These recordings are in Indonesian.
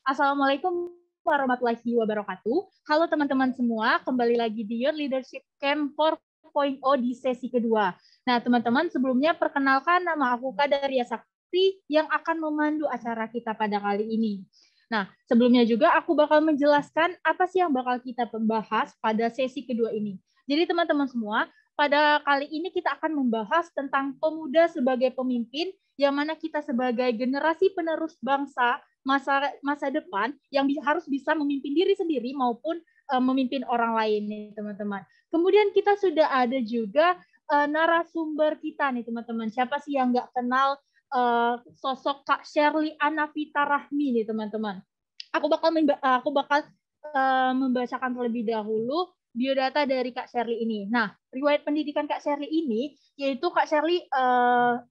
Assalamualaikum warahmatullahi wabarakatuh. Halo teman-teman semua, kembali lagi di Your Leadership Camp 4.0 di sesi kedua. Nah, teman-teman, sebelumnya perkenalkan nama aku Kadaria Sakti yang akan memandu acara kita pada kali ini. Nah, sebelumnya juga aku bakal menjelaskan apa sih yang bakal kita bahas pada sesi kedua ini. Jadi teman-teman semua, pada kali ini kita akan membahas tentang pemuda sebagai pemimpin, yang mana kita sebagai generasi penerus bangsa masa depan yang harus bisa memimpin diri sendiri maupun memimpin orang lain nih teman-teman. Kemudian kita sudah ada juga narasumber kita nih teman-teman. Siapa sih yang nggak kenal sosok Kak Shirley Anavita Rahmi nih teman-teman. Aku bakal membacakan terlebih dahulu biodata dari Kak Shirley ini. Nah, riwayat pendidikan Kak Shirley ini, yaitu Kak Shirley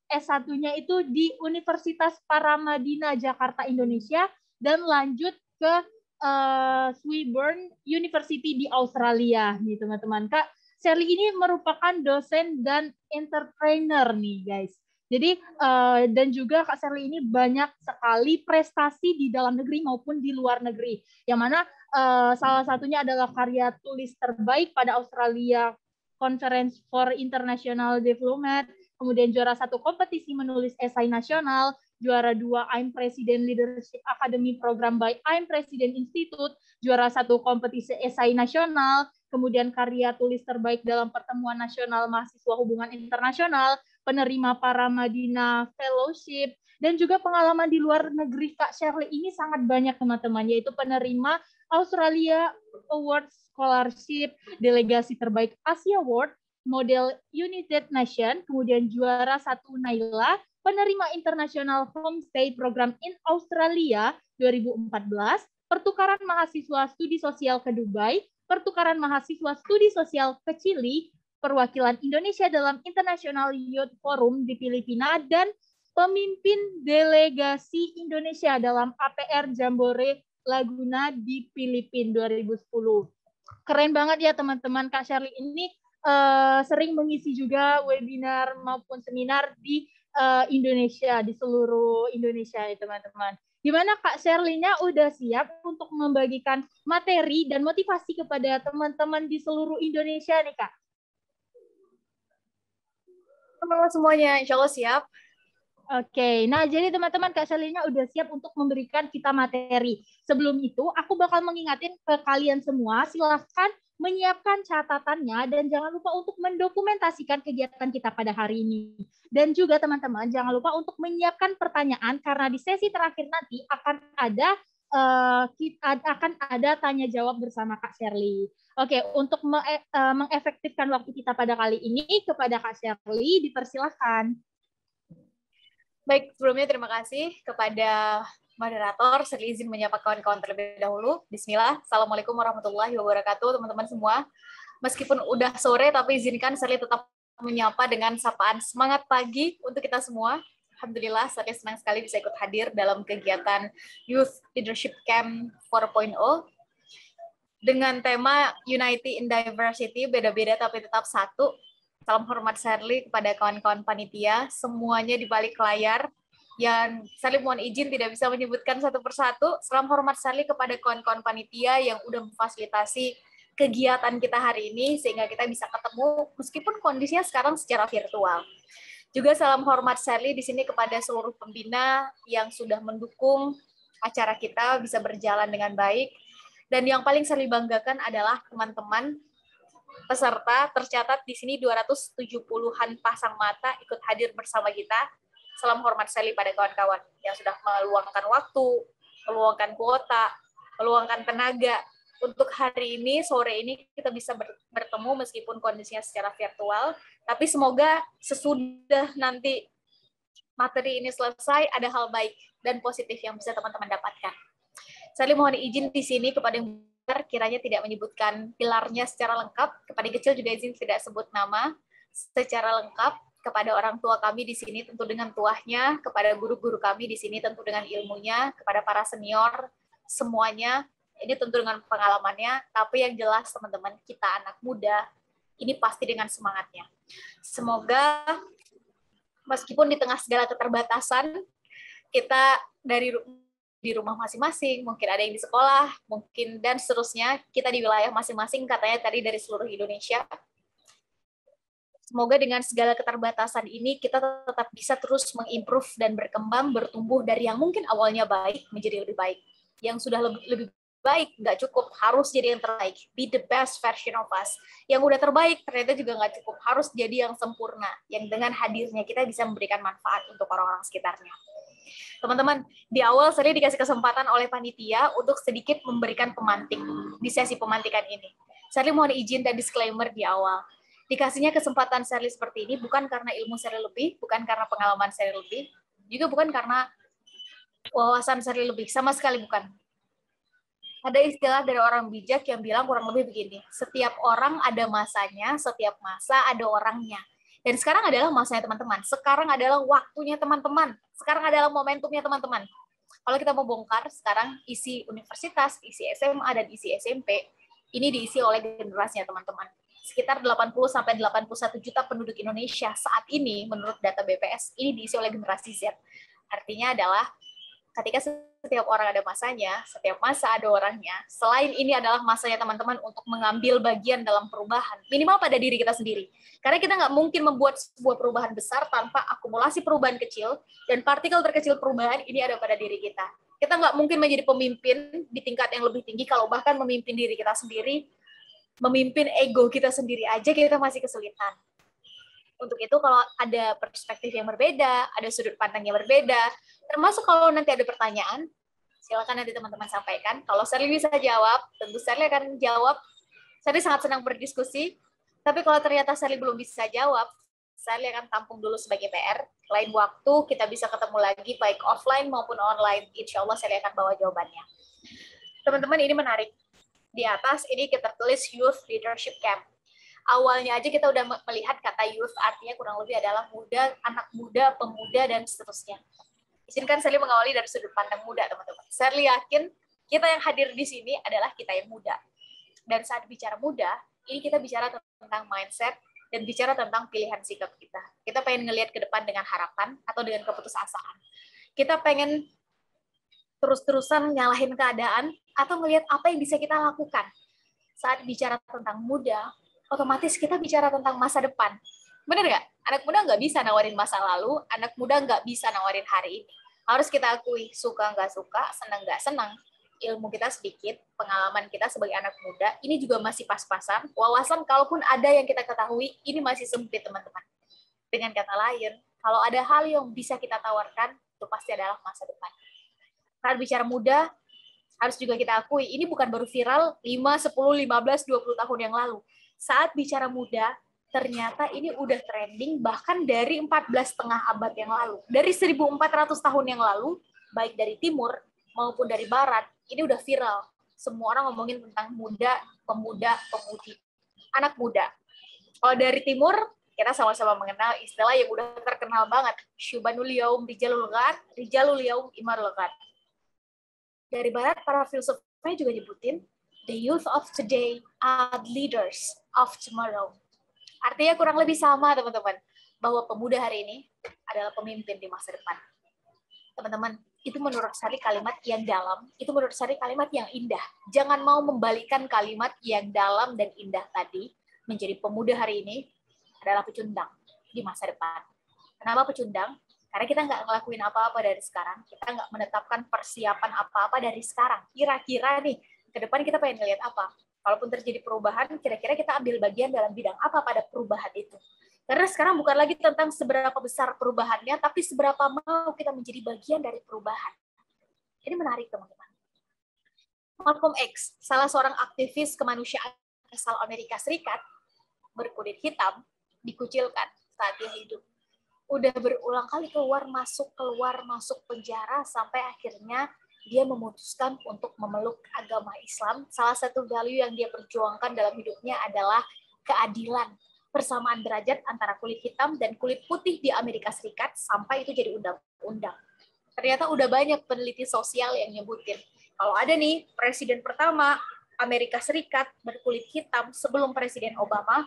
S1-nya itu di Universitas Paramadina, Jakarta, Indonesia, dan lanjut ke Swinburne University di Australia, nih teman-teman. Kak Shirley ini merupakan dosen dan entrepreneur nih, guys. Jadi dan juga Kak Shirley ini banyak sekali prestasi di dalam negeri maupun di luar negeri. Yang mana salah satunya adalah karya tulis terbaik pada Australia Conference for International Development, kemudian juara 1 kompetisi menulis esai nasional, juara 2 I'm President Leadership Academy Program by I'm President Institute, juara 1 kompetisi esai nasional, kemudian karya tulis terbaik dalam pertemuan nasional mahasiswa hubungan internasional, penerima Paramadina Fellowship, dan juga pengalaman di luar negeri Kak Shirley ini sangat banyak teman-teman, yaitu penerima Australia Award Scholarship, delegasi terbaik Asia Award, model United Nation, kemudian juara 1 Naila, penerima International Homestay Program in Australia 2014, pertukaran mahasiswa studi sosial ke Dubai, pertukaran mahasiswa studi sosial ke Chili, perwakilan Indonesia dalam International Youth Forum di Filipina, dan pemimpin delegasi Indonesia dalam APR Jambore Laguna di Filipina 2010. Keren banget ya teman-teman. Kak Shirley ini sering mengisi juga webinar maupun seminar di Indonesia, di seluruh Indonesia ya teman-teman. Gimana Kak Shirley-nya udah siap untuk membagikan materi dan motivasi kepada teman-teman di seluruh Indonesia nih Kak? Halo semuanya, insya Allah siap. Oke, nah jadi teman-teman Kak Shirley-nya udah siap untuk memberikan kita materi. Sebelum itu, aku bakal mengingatin ke kalian semua, silahkan menyiapkan catatannya dan jangan lupa untuk mendokumentasikan kegiatan kita pada hari ini. Dan juga teman-teman, jangan lupa untuk menyiapkan pertanyaan karena di sesi terakhir nanti akan ada tanya jawab bersama Kak Shirley. Oke, untuk mengefektifkan waktu kita pada kali ini, kepada Kak Shirley, dipersilahkan. Baik, sebelumnya terima kasih kepada moderator. Saya izin menyapa kawan-kawan terlebih dahulu. Bismillah. Assalamualaikum warahmatullahi wabarakatuh, teman-teman semua. Meskipun udah sore, tapi izinkan saya tetap menyapa dengan sapaan semangat pagi untuk kita semua. Alhamdulillah, saya senang sekali bisa ikut hadir dalam kegiatan Youth Leadership Camp 4.0 dengan tema Unity in Diversity, beda-beda tapi tetap satu. Salam hormat Shirley kepada kawan-kawan panitia, semuanya di balik layar. Yang Shirley mohon izin tidak bisa menyebutkan satu persatu. Salam hormat Shirley kepada kawan-kawan panitia yang udah memfasilitasi kegiatan kita hari ini sehingga kita bisa ketemu meskipun kondisinya sekarang secara virtual. Juga salam hormat Shirley di sini kepada seluruh pembina yang sudah mendukung acara kita bisa berjalan dengan baik. Dan yang paling Shirley banggakan adalah teman-teman peserta, tercatat di sini 270-an pasang mata ikut hadir bersama kita. Salam hormat Shirley pada kawan-kawan yang sudah meluangkan waktu, meluangkan kuota, meluangkan tenaga. Untuk hari ini, sore ini kita bisa bertemu meskipun kondisinya secara virtual, tapi semoga sesudah nanti materi ini selesai, ada hal baik dan positif yang bisa teman-teman dapatkan. Saya mohon izin di sini kepada yang kiranya tidak menyebutkan pilarnya secara lengkap, kepada kecil juga izin tidak sebut nama secara lengkap, kepada orang tua kami di sini tentu dengan tuahnya, kepada guru-guru kami di sini tentu dengan ilmunya, kepada para senior semuanya, ini tentu dengan pengalamannya, tapi yang jelas teman-teman kita anak muda, ini pasti dengan semangatnya. Semoga meskipun di tengah segala keterbatasan, kita dari di rumah masing-masing, mungkin ada yang di sekolah, mungkin dan seterusnya. Kita di wilayah masing-masing, katanya tadi dari seluruh Indonesia. Semoga dengan segala keterbatasan ini kita tetap bisa terus mengimprove dan berkembang, bertumbuh dari yang mungkin awalnya baik menjadi lebih baik. Yang sudah lebih baik nggak cukup, harus jadi yang terbaik. Be the best version of us. Yang udah terbaik ternyata juga nggak cukup, harus jadi yang sempurna. Yang dengan hadirnya kita bisa memberikan manfaat untuk orang-orang sekitarnya. Teman-teman, di awal saya dikasih kesempatan oleh panitia untuk sedikit memberikan pemantik di sesi pemantikan ini. Saya mohon izin dan disclaimer di awal. Dikasihnya kesempatan Sherly seperti ini bukan karena ilmu Sherly lebih, bukan karena pengalaman Sherly lebih, juga bukan karena wawasan Sherly lebih, sama sekali bukan. Ada istilah dari orang bijak yang bilang kurang lebih begini, setiap orang ada masanya, setiap masa ada orangnya. Dan sekarang adalah masanya teman-teman, sekarang adalah waktunya teman-teman, sekarang adalah momentumnya teman-teman. Kalau kita mau bongkar, sekarang isi universitas, isi SMA, dan isi SMP, ini diisi oleh generasinya teman-teman. Sekitar 80-81 juta penduduk Indonesia saat ini, menurut data BPS, ini diisi oleh generasi Z. Artinya adalah ketika setiap orang ada masanya, setiap masa ada orangnya. Selain ini adalah masanya teman-teman untuk mengambil bagian dalam perubahan, minimal pada diri kita sendiri. Karena kita nggak mungkin membuat sebuah perubahan besar tanpa akumulasi perubahan kecil, dan partikel terkecil perubahan ini ada pada diri kita. Kita nggak mungkin menjadi pemimpin di tingkat yang lebih tinggi kalau bahkan memimpin diri kita sendiri, memimpin ego kita sendiri aja kita masih kesulitan. Untuk itu kalau ada perspektif yang berbeda, ada sudut pandang yang berbeda, termasuk kalau nanti ada pertanyaan, silakan nanti teman-teman sampaikan. Kalau Sherly bisa jawab, tentu Sherly akan jawab. Sherly sangat senang berdiskusi, tapi kalau ternyata Sherly belum bisa jawab, Sherly akan tampung dulu sebagai PR. Lain waktu kita bisa ketemu lagi, baik offline maupun online. Insya Allah Sherly akan bawa jawabannya. Teman-teman, ini menarik. Di atas ini kita tulis Youth Leadership Camp. Awalnya aja kita udah melihat kata youth artinya kurang lebih adalah muda, anak muda, pemuda, dan seterusnya. Izinkan Sherly mengawali dari sudut pandang muda, teman-teman. Sherly yakin kita yang hadir di sini adalah kita yang muda. Dan saat bicara muda, ini kita bicara tentang mindset dan bicara tentang pilihan sikap kita. Kita pengen ngelihat ke depan dengan harapan atau dengan keputusasaan. Kita pengen terus-terusan nyalahin keadaan atau ngelihat apa yang bisa kita lakukan. Saat bicara tentang muda, otomatis kita bicara tentang masa depan. Bener nggak? Anak muda nggak bisa nawarin masa lalu, anak muda nggak bisa nawarin hari ini. Harus kita akui, suka nggak suka, senang nggak senang, ilmu kita sedikit, pengalaman kita sebagai anak muda, ini juga masih pas-pasan, wawasan kalaupun ada yang kita ketahui, ini masih sempit, teman-teman. Dengan kata lain, kalau ada hal yang bisa kita tawarkan, itu pasti adalah masa depan. Saat bicara muda, harus juga kita akui, ini bukan baru viral 5, 10, 15, 20 tahun yang lalu. Saat bicara muda, ternyata ini udah trending bahkan dari 14,5 abad yang lalu. Dari 1.400 tahun yang lalu, baik dari timur maupun dari barat, ini udah viral. Semua orang ngomongin tentang muda, pemuda, pemudi, anak muda. Kalau dari timur, kita sama-sama mengenal istilah yang udah terkenal banget. Syubanul yaum rijalul ghad, rijalul yaum imarul ghad. Dari barat, para filsufnya juga nyebutin, the youth of today are leaders of tomorrow. Artinya kurang lebih sama, teman-teman, bahwa pemuda hari ini adalah pemimpin di masa depan. Teman-teman, itu menurut Sherly kalimat yang dalam, itu menurut Sherly kalimat yang indah. Jangan mau membalikan kalimat yang dalam dan indah tadi menjadi pemuda hari ini adalah pecundang di masa depan. Kenapa pecundang? Karena kita nggak ngelakuin apa-apa dari sekarang, kita nggak menetapkan persiapan apa-apa dari sekarang. Kira-kira nih, ke depan kita pengen ngelihat apa? Kalaupun terjadi perubahan, kira-kira kita ambil bagian dalam bidang apa pada perubahan itu? Karena sekarang bukan lagi tentang seberapa besar perubahannya, tapi seberapa mau kita menjadi bagian dari perubahan. Ini menarik, teman-teman. Malcolm X, salah seorang aktivis kemanusiaan asal Amerika Serikat, berkulit hitam, dikucilkan saat dia hidup. Udah berulang kali keluar masuk penjara, sampai akhirnya dia memutuskan untuk memeluk agama Islam. Salah satu value yang dia perjuangkan dalam hidupnya adalah keadilan, persamaan derajat antara kulit hitam dan kulit putih di Amerika Serikat, sampai itu jadi undang-undang. Ternyata udah banyak peneliti sosial yang nyebutin, kalau ada nih presiden pertama Amerika Serikat berkulit hitam sebelum Presiden Obama,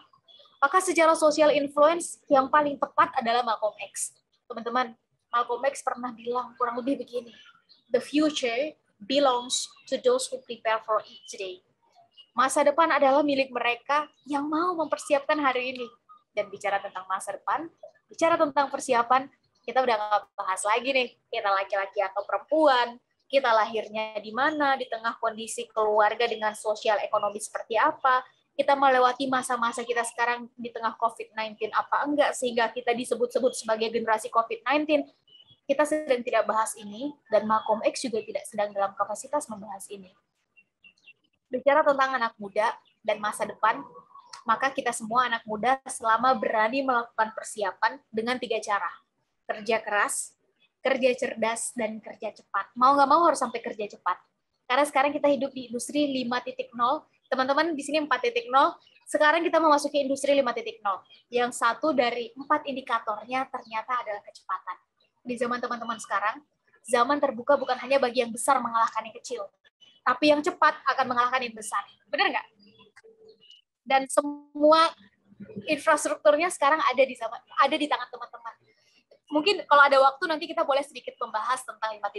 maka secara sosial influence yang paling tepat adalah Malcolm X. Teman-teman, Malcolm X pernah bilang kurang lebih begini, The future belongs to those who prepare for it today. Masa depan adalah milik mereka yang mau mempersiapkan hari ini. Dan bicara tentang masa depan, bicara tentang persiapan, kita udah nggak bahas lagi nih, kita laki-laki atau perempuan, kita lahirnya di mana, di tengah kondisi keluarga dengan sosial ekonomi seperti apa, kita melewati masa-masa kita sekarang di tengah COVID-19 apa enggak, sehingga kita disebut-sebut sebagai generasi COVID-19. Kita sedang tidak bahas ini, dan Malcolm X juga tidak sedang dalam kapasitas membahas ini. Bicara tentang anak muda dan masa depan, maka kita semua anak muda selama berani melakukan persiapan dengan 3 cara. Kerja keras, kerja cerdas, dan kerja cepat. Mau nggak mau harus sampai kerja cepat. Karena sekarang kita hidup di industri 5.0. Teman-teman di sini 4.0. Sekarang kita memasuki industri 5.0. Yang satu dari 4 indikatornya ternyata adalah kecepatan. Di zaman teman-teman sekarang, zaman terbuka bukan hanya bagi yang besar mengalahkan yang kecil, tapi yang cepat akan mengalahkan yang besar. Benar nggak? Dan semua infrastrukturnya sekarang ada di tangan teman-teman. Mungkin kalau ada waktu nanti kita boleh sedikit membahas tentang 5.0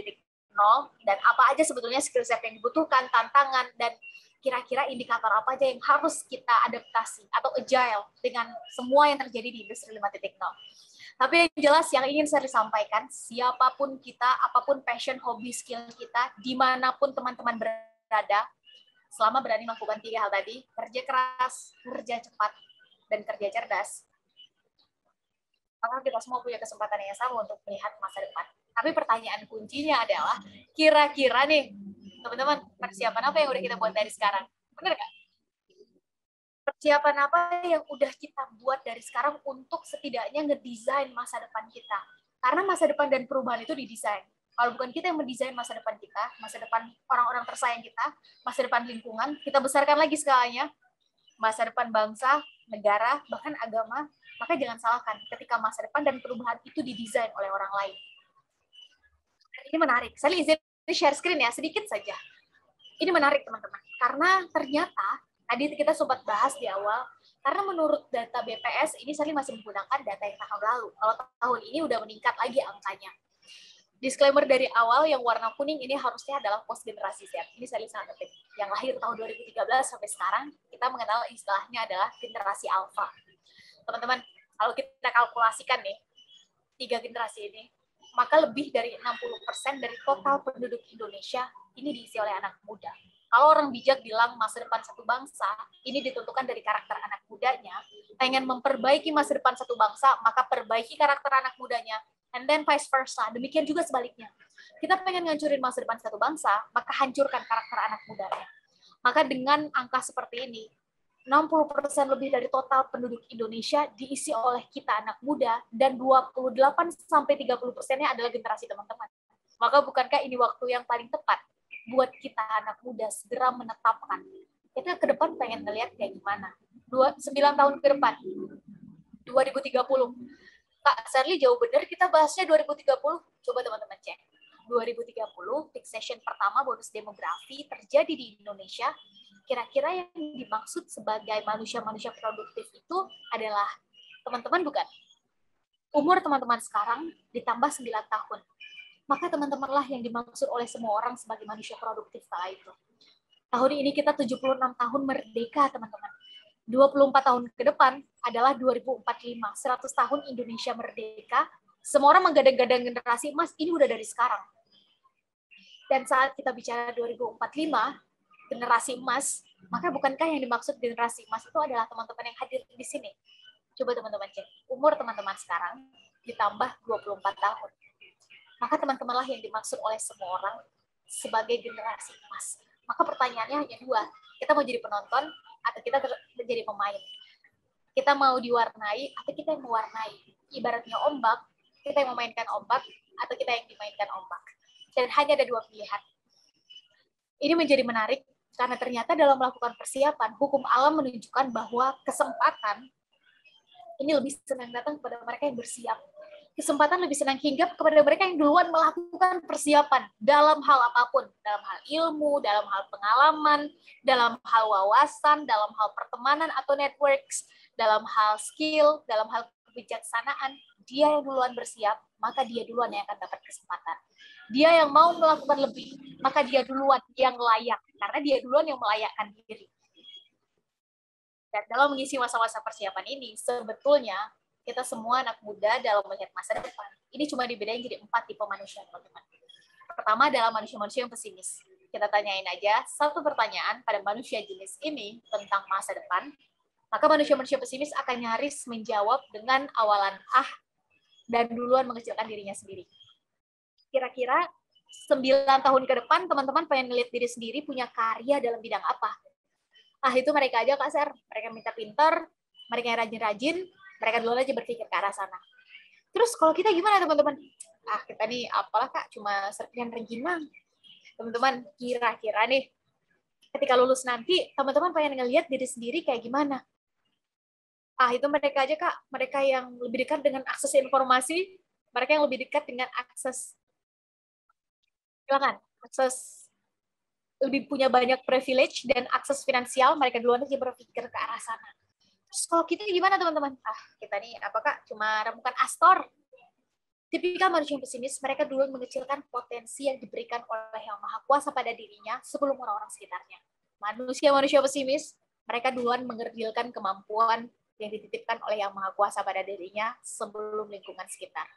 dan apa aja sebetulnya skill set yang dibutuhkan, tantangan, dan kira-kira indikator apa aja yang harus kita adaptasi atau agile dengan semua yang terjadi di industri 5.0. Tapi yang jelas yang ingin saya sampaikan, siapapun kita, apapun passion, hobi, skill kita, dimanapun teman-teman berada, selama berani melakukan 3 hal tadi, kerja keras, kerja cepat, dan kerja cerdas, maka kita semua punya kesempatan yang sama untuk melihat masa depan. Tapi pertanyaan kuncinya adalah, kira-kira nih, teman-teman, persiapan apa yang udah kita buat dari sekarang? Benar nggak? Persiapan apa yang udah kita buat dari sekarang untuk setidaknya ngedesain masa depan kita? Karena masa depan dan perubahan itu didesain. Kalau bukan kita yang mendesain masa depan kita, masa depan orang-orang tersayang kita, masa depan lingkungan, kita besarkan lagi skalanya, masa depan bangsa, negara, bahkan agama, maka jangan salahkan ketika masa depan dan perubahan itu didesain oleh orang lain. Ini menarik. Saya izin share screen ya, sedikit saja. Ini menarik, teman-teman. Karena ternyata, tadi kita sempat bahas di awal, karena menurut data BPS, ini Sally masih menggunakan data yang tahun lalu. Kalau tahun ini udah meningkat lagi angkanya. Disclaimer dari awal, yang warna kuning ini harusnya adalah post generasi Z. Ini Sally sangat penting. Yang lahir tahun 2013 sampai sekarang, kita mengenal istilahnya adalah generasi alpha. Teman-teman, kalau kita kalkulasikan nih, 3 generasi ini, maka lebih dari 60% dari total penduduk Indonesia ini diisi oleh anak muda. Kalau orang bijak bilang masa depan satu bangsa, ini ditentukan dari karakter anak mudanya. Pengen memperbaiki masa depan satu bangsa, maka perbaiki karakter anak mudanya, and then vice versa. Demikian juga sebaliknya. Kita pengen ngancurin masa depan satu bangsa, maka hancurkan karakter anak mudanya. Maka dengan angka seperti ini, 60% lebih dari total penduduk Indonesia diisi oleh kita anak muda, dan 28-30%-nya adalah generasi teman-teman. Maka bukankah ini waktu yang paling tepat buat kita anak muda segera menetapkan kita ke depan pengen ngelihat kayak gimana? 9 tahun ke depan, 2030. Kak Sally jauh bener kita bahasnya 2030. Coba teman-teman cek. 2030, fixation pertama bonus demografi terjadi di Indonesia. Kira-kira yang dimaksud sebagai manusia-manusia produktif itu adalah, teman-teman bukan? Umur teman-teman sekarang ditambah 9 tahun. Maka teman-temanlah yang dimaksud oleh semua orang sebagai manusia produktif kala itu. Tahun ini kita 76 tahun merdeka, teman-teman. 24 tahun ke depan adalah 2045, 100 tahun Indonesia merdeka. Semua orang menggadang-gadang generasi emas, ini udah dari sekarang. Dan saat kita bicara 2045, generasi emas, maka bukankah yang dimaksud generasi emas itu adalah teman-teman yang hadir di sini? Coba teman-teman cek, umur teman-teman sekarang ditambah 24 tahun. Maka teman-temanlah yang dimaksud oleh semua orang sebagai generasi emas. Maka pertanyaannya hanya 2, kita mau jadi penonton atau kita menjadi pemain? Kita mau diwarnai atau kita yang mewarnai? Ibaratnya ombak, kita yang memainkan ombak atau kita yang dimainkan ombak? Dan hanya ada 2 pilihan. Ini menjadi menarik karena ternyata dalam melakukan persiapan, hukum alam menunjukkan bahwa kesempatan ini lebih senang datang kepada mereka yang bersiap. Kesempatan lebih senang hinggap kepada mereka yang duluan melakukan persiapan dalam hal apapun, dalam hal ilmu, dalam hal pengalaman, dalam hal wawasan, dalam hal pertemanan atau networks, dalam hal skill, dalam hal kebijaksanaan. Dia yang duluan bersiap, maka dia duluan yang akan dapat kesempatan. Dia yang mau melakukan lebih, maka dia duluan yang layak, karena dia duluan yang melayakkan diri. Dan dalam mengisi masa-masa persiapan ini, sebetulnya kita semua anak muda dalam melihat masa depan, ini cuma dibedain jadi 4 tipe manusia, teman-teman. Pertama adalah manusia-manusia yang pesimis. Kita tanyain aja satu pertanyaan pada manusia jenis ini tentang masa depan, maka manusia-manusia pesimis akan nyaris menjawab dengan awalan dan duluan mengecilkan dirinya sendiri. Kira-kira 9 tahun ke depan, teman-teman pengen ngeliat diri sendiri punya karya dalam bidang apa? Itu mereka aja, Kak Ser. Mereka minta pinter, mereka yang rajin-rajin, mereka duluan aja berpikir ke arah sana. Terus kalau kita gimana, teman-teman? Kita nih apalah, Kak, cuma serpihan rengginang. Teman-teman, kira-kira nih, ketika lulus nanti, teman-teman pengen ngeliat diri sendiri kayak gimana? Itu mereka aja, Kak. Mereka yang lebih dekat dengan akses informasi, mereka yang lebih dekat dengan akses lebih punya banyak privilege dan akses finansial, mereka duluan aja berpikir ke arah sana. Terus kalau kita gimana, teman-teman? Kita nih apakah cuma remukan Astor? Tipikal manusia yang pesimis, mereka duluan mengecilkan potensi yang diberikan oleh Yang Maha Kuasa pada dirinya sebelum orang-orang sekitarnya. Manusia-manusia pesimis, mereka duluan mengerdilkan kemampuan yang dititipkan oleh Yang Maha Kuasa pada dirinya sebelum lingkungan sekitar.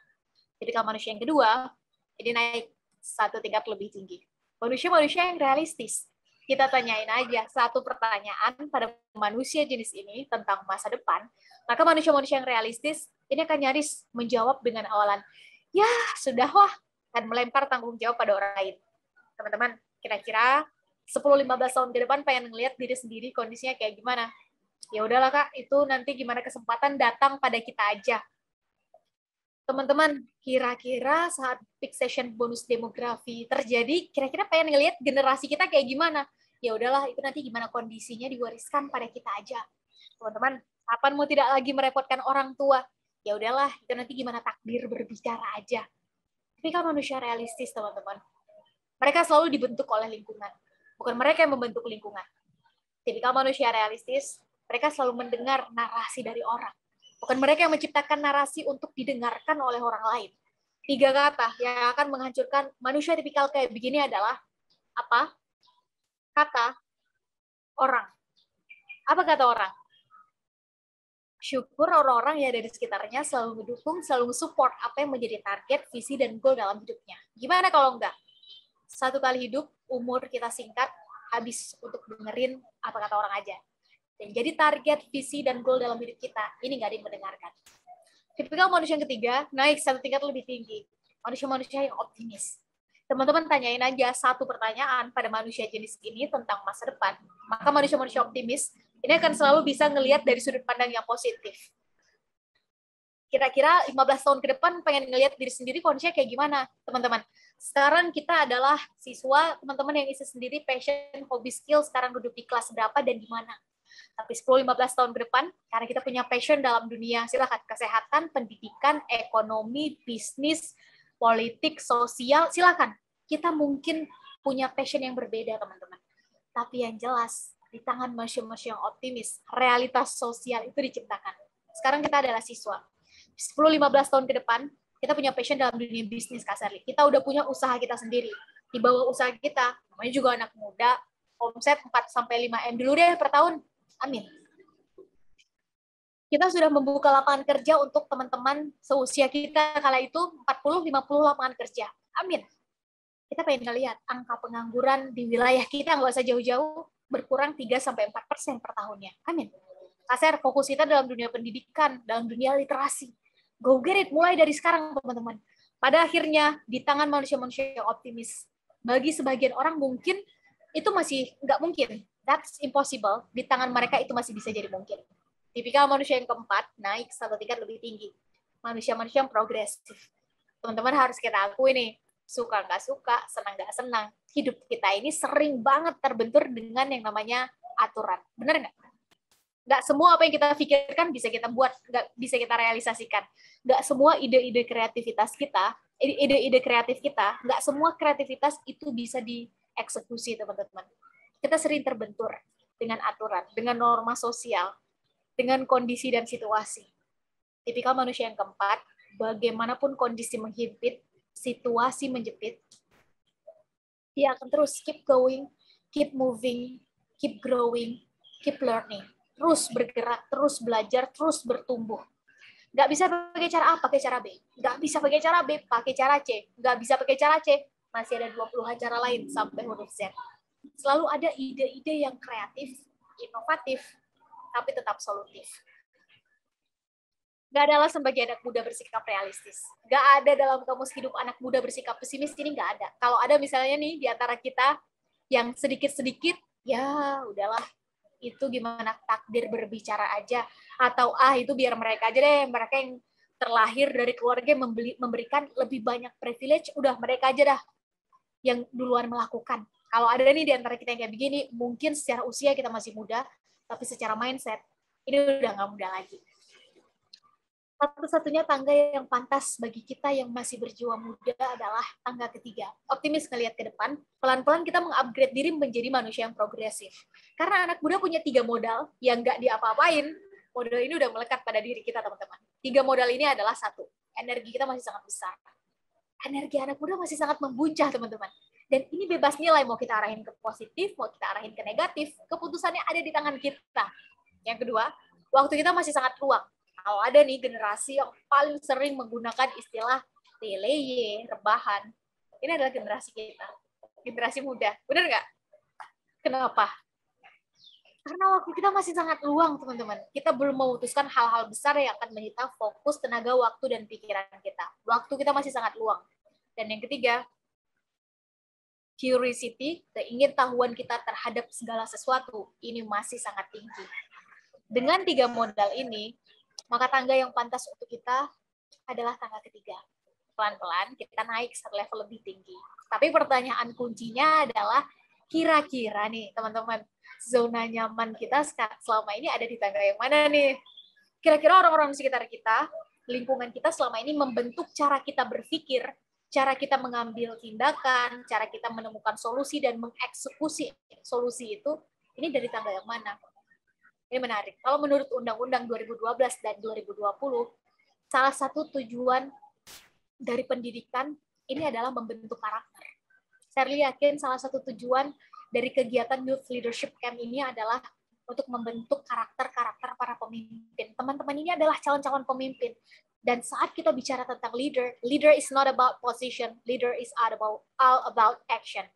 Tipikal manusia yang kedua, ini naik satu tingkat lebih tinggi. Manusia-manusia yang realistis. Kita tanyain aja satu pertanyaan pada manusia jenis ini tentang masa depan, maka manusia-manusia yang realistis ini akan nyaris menjawab dengan awalan, ya sudah wah, dan melempar tanggung jawab pada orang lain. Teman-teman, kira-kira 10-15 tahun ke depan pengen ngelihat diri sendiri kondisinya kayak gimana? Ya udahlah, Kak, itu nanti gimana kesempatan datang pada kita aja. Teman-teman, kira-kira saat peak session bonus demografi terjadi, kira-kira pengen ngelihat generasi kita kayak gimana? Ya udahlah, itu nanti gimana kondisinya diwariskan pada kita aja. Teman-teman, kapan mau tidak lagi merepotkan orang tua? Ya udahlah, itu nanti gimana takdir berbicara aja. Tapi kan manusia realistis, teman-teman. Mereka selalu dibentuk oleh lingkungan. Bukan mereka yang membentuk lingkungan. Jadi kalau manusia realistis, mereka selalu mendengar narasi dari orang. Bukan mereka yang menciptakan narasi untuk didengarkan oleh orang lain. 3 kata yang akan menghancurkan manusia tipikal kayak begini adalah apa? Kata orang. Apa kata orang? Syukur orang-orang yang ada di sekitarnya selalu mendukung, selalu support apa yang menjadi target, visi, dan goal dalam hidupnya. Gimana kalau enggak? Satu kali hidup, umur kita singkat, habis untuk dengerin apa kata orang aja. Dan jadi target, visi, dan goal dalam hidup kita, ini nggak ada yang mendengarkan. Tipikal manusia yang ketiga, naik satu tingkat lebih tinggi. Manusia-manusia yang optimis. Teman-teman tanyain aja satu pertanyaan pada manusia jenis ini tentang masa depan. Maka manusia-manusia optimis, ini akan selalu bisa ngelihat dari sudut pandang yang positif. Kira-kira 15 tahun ke depan pengen ngelihat diri sendiri kondisinya kayak gimana, teman-teman? Sekarang kita adalah siswa, teman-teman yang isi sendiri passion, hobi, skill, sekarang duduk di kelas berapa dan di mana. Tapi 10-15 tahun ke depan, karena kita punya passion dalam dunia, silakan kesehatan, pendidikan, ekonomi, bisnis, politik, sosial, silakan. Kita mungkin punya passion yang berbeda, teman-teman. Tapi yang jelas, di tangan manusia-manusia yang optimis, realitas sosial itu diciptakan. Sekarang kita adalah siswa. 10-15 tahun ke depan, kita punya passion dalam dunia bisnis, Kak Serli. Kita udah punya usaha kita sendiri. Di bawah usaha kita, namanya juga anak muda, omset 4-5 M dulu deh per tahun. Amin. Kita sudah membuka lapangan kerja untuk teman-teman seusia kita kala itu 40-50 lapangan kerja. Amin. Kita pengen ngelihat angka pengangguran di wilayah kita nggak usah jauh-jauh berkurang 3-4% per tahunnya. Amin. Kaser, fokus kita dalam dunia pendidikan, dalam dunia literasi. Go get it, mulai dari sekarang, teman-teman. Pada akhirnya, di tangan manusia-manusia yang optimis. Bagi sebagian orang mungkin itu masih nggak mungkin. That's impossible. Di tangan mereka itu masih bisa jadi mungkin. Tipikal manusia yang keempat, naik satu tingkat lebih tinggi. Manusia-manusia yang progresif. Teman-teman harus kita akui nih, suka nggak suka, senang nggak senang. Hidup kita ini sering banget terbentur dengan yang namanya aturan. Bener nggak? Nggak semua apa yang kita pikirkan bisa kita buat, nggak bisa kita realisasikan. Nggak semua ide-ide kreativitas kita, nggak semua kreativitas itu bisa dieksekusi, teman-teman. Kita sering terbentur dengan aturan, dengan norma sosial, dengan kondisi dan situasi. Tipikal manusia yang keempat, bagaimanapun kondisi menghimpit, situasi menjepit, dia akan terus keep going, keep moving, keep growing, keep learning. Terus bergerak, terus belajar, terus bertumbuh. Nggak bisa pakai cara A, pakai cara B. Nggak bisa pakai cara B, pakai cara C. Nggak bisa pakai cara C, masih ada 20 cara lain sampai huruf Z. Selalu ada ide-ide yang kreatif, inovatif, tapi tetap solutif. Nggak ada alasan bagi anak muda bersikap realistis. Nggak ada dalam kamus hidup anak muda bersikap pesimis, ini nggak ada. Kalau ada misalnya nih, di antara kita yang sedikit-sedikit, ya udahlah, itu gimana takdir berbicara aja. Atau itu biar mereka aja deh, mereka yang terlahir dari keluarga yang memberikan lebih banyak privilege, udah mereka aja dah yang duluan melakukan. Kalau ada nih di antara kita yang kayak begini, mungkin secara usia kita masih muda, tapi secara mindset, ini udah nggak muda lagi. Satu-satunya tangga yang pantas bagi kita yang masih berjiwa muda adalah tangga ketiga. Optimis ngelihat ke depan, pelan-pelan kita mengupgrade diri menjadi manusia yang progresif. Karena anak muda punya 3 modal yang nggak diapa-apain. Modal ini udah melekat pada diri kita, teman-teman. 3 modal ini adalah 1, energi kita masih sangat besar. Energi anak muda masih sangat membuncah, teman-teman. Dan ini bebas nilai, mau kita arahin ke positif, mau kita arahin ke negatif, keputusannya ada di tangan kita. Yang kedua, waktu kita masih sangat luang. Kalau ada nih generasi yang paling sering menggunakan istilah leleye, rebahan, ini adalah generasi kita, generasi muda. Benar nggak? Kenapa? Karena waktu kita masih sangat luang, teman-teman. Kita belum memutuskan hal-hal besar yang akan menyita fokus, tenaga, waktu, dan pikiran kita. Waktu kita masih sangat luang. Dan yang ketiga, curiosity, keingintahuan kita terhadap segala sesuatu, ini masih sangat tinggi. Dengan 3 modal ini, maka tangga yang pantas untuk kita adalah tangga ketiga. Pelan-pelan kita naik satu level lebih tinggi. Tapi pertanyaan kuncinya adalah, kira-kira nih teman-teman, zona nyaman kita selama ini ada di tangga yang mana nih? Kira-kira orang-orang di sekitar kita, lingkungan kita selama ini membentuk cara kita berpikir, cara kita mengambil tindakan, cara kita menemukan solusi dan mengeksekusi solusi itu, ini dari tangga yang mana? Ini menarik. Kalau menurut Undang-Undang 2012 dan 2020, salah satu tujuan dari pendidikan ini adalah membentuk karakter. Shirley yakin salah satu tujuan dari kegiatan Youth Leadership Camp ini adalah untuk membentuk karakter-karakter para pemimpin. Teman-teman ini adalah calon-calon pemimpin. Dan saat kita bicara tentang leader, leader is not about position, leader is all about action.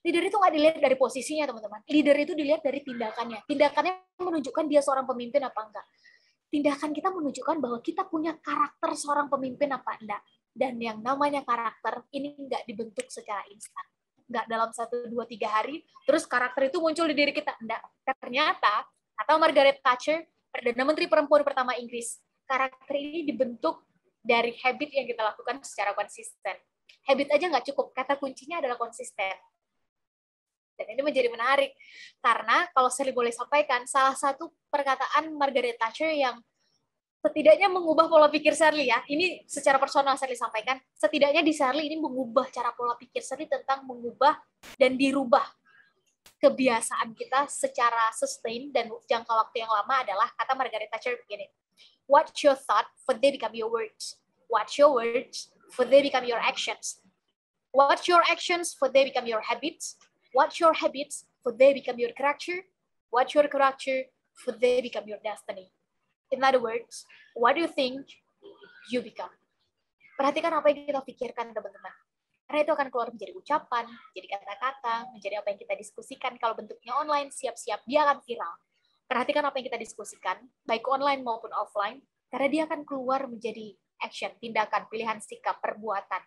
Leader itu nggak dilihat dari posisinya, teman-teman. Leader itu dilihat dari tindakannya. Tindakannya menunjukkan dia seorang pemimpin apa enggak. Tindakan kita menunjukkan bahwa kita punya karakter seorang pemimpin apa enggak. Dan yang namanya karakter ini nggak dibentuk secara instan. Nggak dalam 1, 2, 3 hari, terus karakter itu muncul di diri kita. Enggak. Ternyata, atau Margaret Thatcher, Perdana Menteri perempuan pertama Inggris, karakter ini dibentuk dari habit yang kita lakukan secara konsisten. Habit aja nggak cukup. Kata kuncinya adalah konsisten. Dan ini menjadi menarik, karena kalau saya boleh sampaikan, salah satu perkataan Margaret Thatcher yang setidaknya mengubah pola pikir Shirley ya, ini secara personal Shirley sampaikan, setidaknya di Shirley ini mengubah cara pola pikir Shirley tentang mengubah dan dirubah kebiasaan kita secara sustain dan jangka waktu yang lama adalah, kata Margaret Thatcher begini, "What's your thought, for they become your words. What's your words, for they become your actions. What's your actions, for they become your habits. What's your habits, for they become your character. What's your character, for they become your destiny." In other words, what do you think, you become. Perhatikan apa yang kita pikirkan, teman-teman. Karena itu akan keluar menjadi ucapan, menjadi kata-kata, menjadi apa yang kita diskusikan. Kalau bentuknya online, siap-siap dia akan viral. Perhatikan apa yang kita diskusikan, baik online maupun offline, karena dia akan keluar menjadi action, tindakan, pilihan sikap, perbuatan.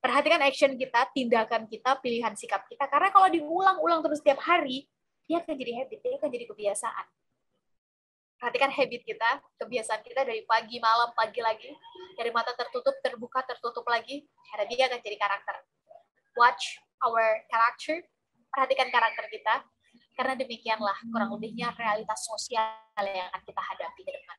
Perhatikan action kita, tindakan kita, pilihan sikap kita. Karena kalau diulang-ulang terus setiap hari, dia akan jadi habit, dia akan jadi kebiasaan. Perhatikan habit kita, kebiasaan kita dari pagi, malam, pagi lagi. Dari mata tertutup, terbuka, tertutup lagi. Karena dia akan jadi karakter. Watch our character. Perhatikan karakter kita. Karena demikianlah kurang lebihnya realitas sosial yang akan kita hadapi ke depan.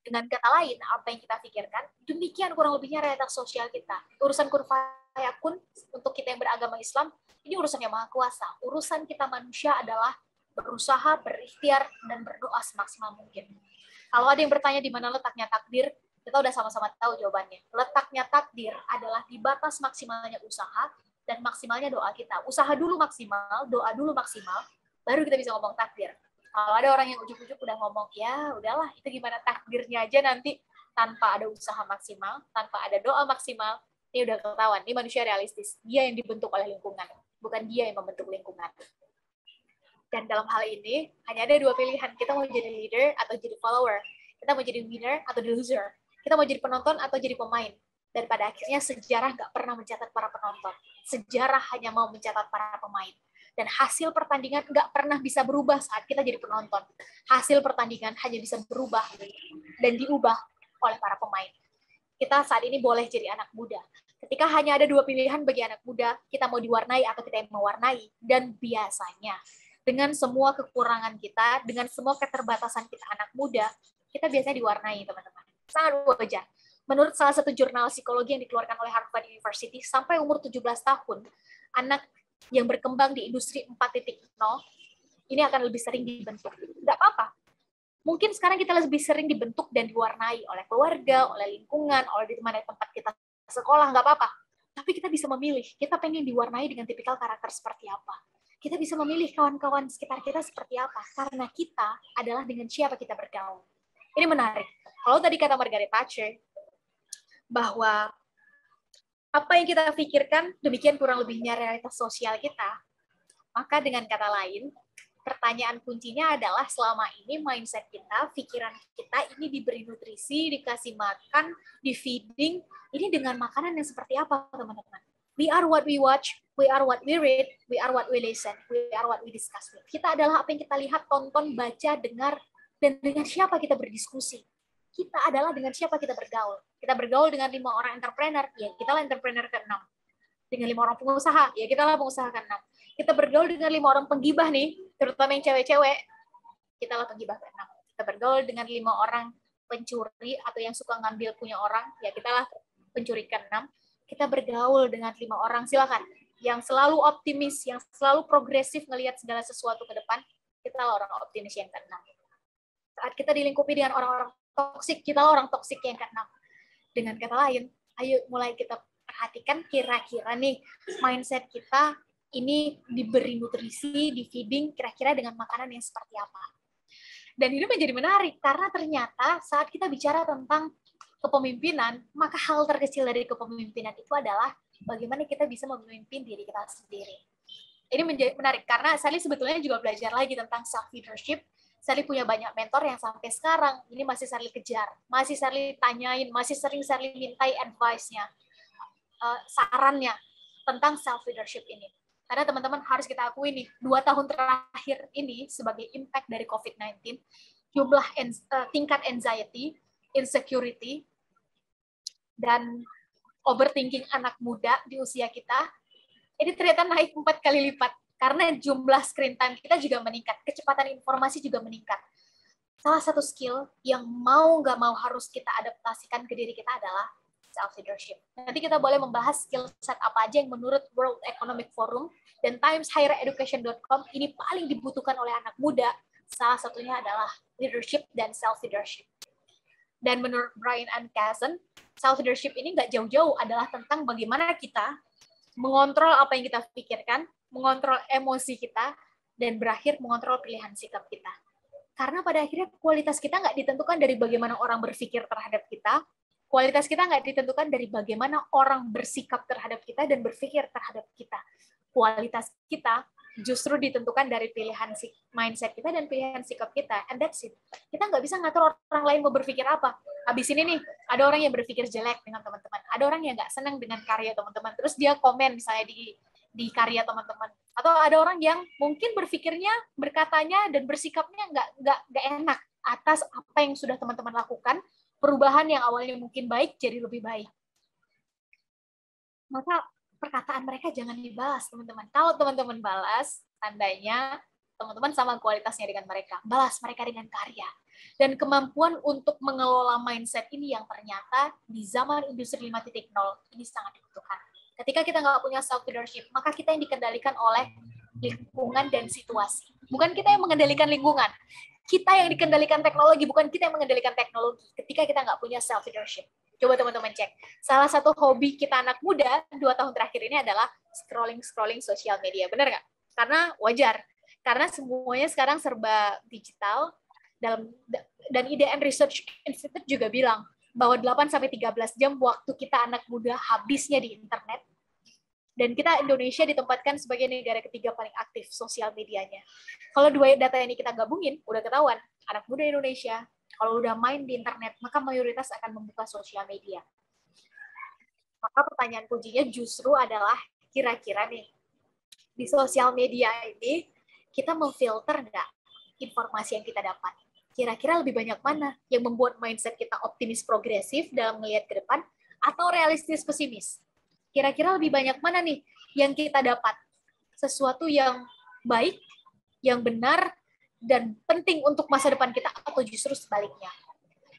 Dengan kata lain, apa yang kita pikirkan, demikian kurang lebihnya realitas sosial kita. Urusan kun fayakun untuk kita yang beragama Islam, ini urusan yang maha kuasa. Urusan kita manusia adalah berusaha, berikhtiar, dan berdoa semaksimal mungkin. Kalau ada yang bertanya di mana letaknya takdir, Kita udah sama-sama tahu jawabannya. Letaknya takdir adalah di batas maksimalnya usaha dan maksimalnya doa kita. Usaha dulu maksimal, doa dulu maksimal, baru kita bisa ngomong takdir. Kalau ada orang yang ujuk-ujuk udah ngomong, ya udahlah, itu gimana takdirnya aja nanti, tanpa ada usaha maksimal, tanpa ada doa maksimal, ini udah ketahuan. Ini manusia realistis. Dia yang dibentuk oleh lingkungan, bukan dia yang membentuk lingkungan. Dan dalam hal ini, hanya ada dua pilihan. Kita mau jadi leader atau jadi follower. Kita mau jadi winner atau loser. Kita mau jadi penonton atau jadi pemain. Dan pada akhirnya sejarah nggak pernah mencatat para penonton. Sejarah hanya mau mencatat para pemain. Dan hasil pertandingan nggak pernah bisa berubah saat kita jadi penonton. Hasil pertandingan hanya bisa berubah dan diubah oleh para pemain. Kita saat ini boleh jadi anak muda. Ketika hanya ada dua pilihan bagi anak muda, kita mau diwarnai atau kita yang mewarnai. Dan biasanya, dengan semua kekurangan kita, dengan semua keterbatasan kita anak muda, kita biasanya diwarnai, teman-teman. Sangat wajar. Menurut salah satu jurnal psikologi yang dikeluarkan oleh Harvard University, sampai umur 17 tahun, anak yang berkembang di industri 4.0, ini akan lebih sering dibentuk. Nggak apa-apa. Mungkin sekarang kita lebih sering dibentuk dan diwarnai oleh keluarga, oleh lingkungan, oleh di mana tempat kita sekolah, nggak apa-apa. Tapi kita bisa memilih, kita pengen diwarnai dengan tipikal karakter seperti apa. Kita bisa memilih kawan-kawan sekitar kita seperti apa, karena kita adalah dengan siapa kita bergaul. Ini menarik. Kalau tadi kata Margaret Thatcher, bahwa apa yang kita pikirkan, demikian kurang lebihnya realitas sosial kita, maka dengan kata lain, pertanyaan kuncinya adalah selama ini mindset kita, pikiran kita ini diberi nutrisi, dikasih makan, di feeding, ini dengan makanan yang seperti apa, teman-teman? We are what we watch, we are what we read, we are what we listen, we are what we discuss with. Kita adalah apa yang kita lihat, tonton, baca, dengar, dan dengan siapa kita berdiskusi. Kita adalah dengan siapa kita bergaul. Kita bergaul dengan 5 orang entrepreneur, ya kita lah entrepreneur ke-6. Dengan 5 orang pengusaha, ya kita lah pengusaha ke-6. Kita bergaul dengan 5 orang penggibah nih, terutama yang cewek-cewek, kita lah penggibah ke-6. Kita bergaul dengan 5 orang pencuri atau yang suka ngambil punya orang, ya kita lah pencuri ke-6. Kita bergaul dengan 5 orang, silakan, yang selalu optimis, yang selalu progresif ngelihat segala sesuatu ke depan, kita lah orang optimis yang ke-6. Saat kita dilingkupi dengan orang-orang toksik, kita lah orang toksik yang ke-6. Dengan kata lain, ayo mulai kita perhatikan kira-kira nih mindset kita ini diberi nutrisi, di feeding kira-kira dengan makanan yang seperti apa. Dan ini menjadi menarik karena ternyata saat kita bicara tentang kepemimpinan, maka hal terkecil dari kepemimpinan itu adalah bagaimana kita bisa memimpin diri kita sendiri. Ini menjadi menarik karena Sally sebetulnya juga belajar lagi tentang self leadership. Sally punya banyak mentor yang sampai sekarang ini masih Sally kejar, masih Sally tanyain, masih sering Sally mintai advice-nya, sarannya tentang self leadership ini. Karena teman-teman harus kita akui nih, 2 tahun terakhir ini sebagai impact dari COVID-19, jumlah tingkat anxiety, insecurity, dan overthinking anak muda di usia kita, ini ternyata naik 4 kali lipat. Karena jumlah screen time kita juga meningkat, kecepatan informasi juga meningkat. Salah satu skill yang mau nggak mau harus kita adaptasikan ke diri kita adalah self-leadership. Nanti kita boleh membahas skill set apa aja yang menurut World Economic Forum dan timeshighereducation.com ini paling dibutuhkan oleh anak muda. Salah satunya adalah leadership dan self-leadership. Dan menurut Brian and Kassen, self-leadership ini nggak jauh-jauh adalah tentang bagaimana kita mengontrol apa yang kita pikirkan, mengontrol emosi kita, dan berakhir mengontrol pilihan sikap kita. Karena pada akhirnya kualitas kita nggak ditentukan dari bagaimana orang berpikir terhadap kita, kualitas kita nggak ditentukan dari bagaimana orang bersikap terhadap kita dan berpikir terhadap kita. Kualitas kita justru ditentukan dari pilihan mindset kita dan pilihan sikap kita, and that's it. Kita nggak bisa ngatur orang lain mau berpikir apa. Habis ini nih, ada orang yang berpikir jelek dengan teman-teman, ada orang yang nggak senang dengan karya teman-teman, terus dia komen misalnya di karya teman-teman, atau ada orang yang mungkin berpikirnya, berkatanya, dan bersikapnya nggak enak atas apa yang sudah teman-teman lakukan, perubahan yang awalnya mungkin baik jadi lebih baik. Maka perkataan mereka jangan dibalas, teman-teman. Kalau teman-teman balas, tandanya teman-teman sama kualitasnya dengan mereka. Balas mereka dengan karya. Dan kemampuan untuk mengelola mindset ini yang ternyata di zaman industri 5.0 ini sangat dibutuhkan. Ketika kita nggak punya self-leadership, maka kita yang dikendalikan oleh lingkungan dan situasi. Bukan kita yang mengendalikan lingkungan. kita yang dikendalikan teknologi, bukan kita yang mengendalikan teknologi ketika kita nggak punya self-leadership. Coba teman-teman cek. Salah satu hobi kita anak muda 2 tahun terakhir ini adalah scrolling sosial media. Benar nggak? Karena wajar. Karena semuanya sekarang serba digital. Dan IDN Research Institute juga bilang bahwa 8-13 jam waktu kita anak muda habisnya di internet. Dan kita Indonesia ditempatkan sebagai negara ketiga paling aktif sosial medianya. Kalau dua data ini kita gabungin, udah ketahuan, anak muda Indonesia, kalau udah main di internet, maka mayoritas akan membuka sosial media. Maka pertanyaan kuncinya justru adalah, kira-kira nih, di sosial media ini, kita memfilter nggak informasi yang kita dapat? Kira-kira lebih banyak mana yang membuat mindset kita optimis progresif dalam melihat ke depan, atau realistis pesimis? Kira-kira lebih banyak mana nih yang kita dapat? Sesuatu yang baik, yang benar, dan penting untuk masa depan kita, atau justru sebaliknya?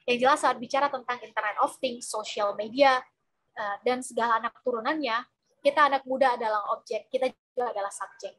Yang jelas saat bicara tentang Internet of Things, social media, dan segala anak turunannya, kita anak muda adalah objek, kita juga adalah subjek.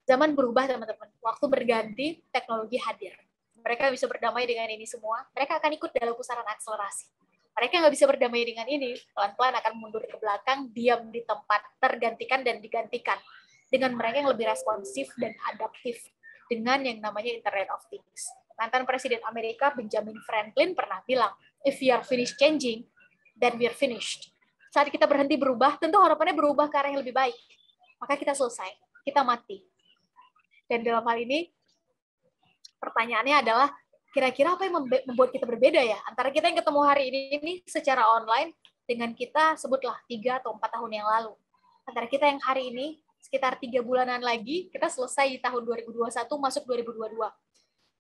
Zaman berubah, teman-teman. Waktu berganti, teknologi hadir. Mereka bisa berdamai dengan ini semua, mereka akan ikut dalam pusaran akselerasi. Mereka nggak bisa berdamai dengan ini, pelan-pelan akan mundur ke belakang, diam di tempat, tergantikan dan digantikan dengan mereka yang lebih responsif dan adaptif dengan yang namanya Internet of Things. Mantan Presiden Amerika Benjamin Franklin pernah bilang, if we are finished changing, then we are finished. Saat kita berhenti berubah, tentu harapannya berubah ke arah yang lebih baik. Maka kita selesai, kita mati. Dan dalam hal ini, pertanyaannya adalah, kira-kira apa yang membuat kita berbeda ya antara kita yang ketemu hari ini secara online dengan kita sebutlah 3 atau 4 tahun yang lalu. Antara kita yang hari ini sekitar 3 bulanan lagi kita selesai di tahun 2021 masuk 2022.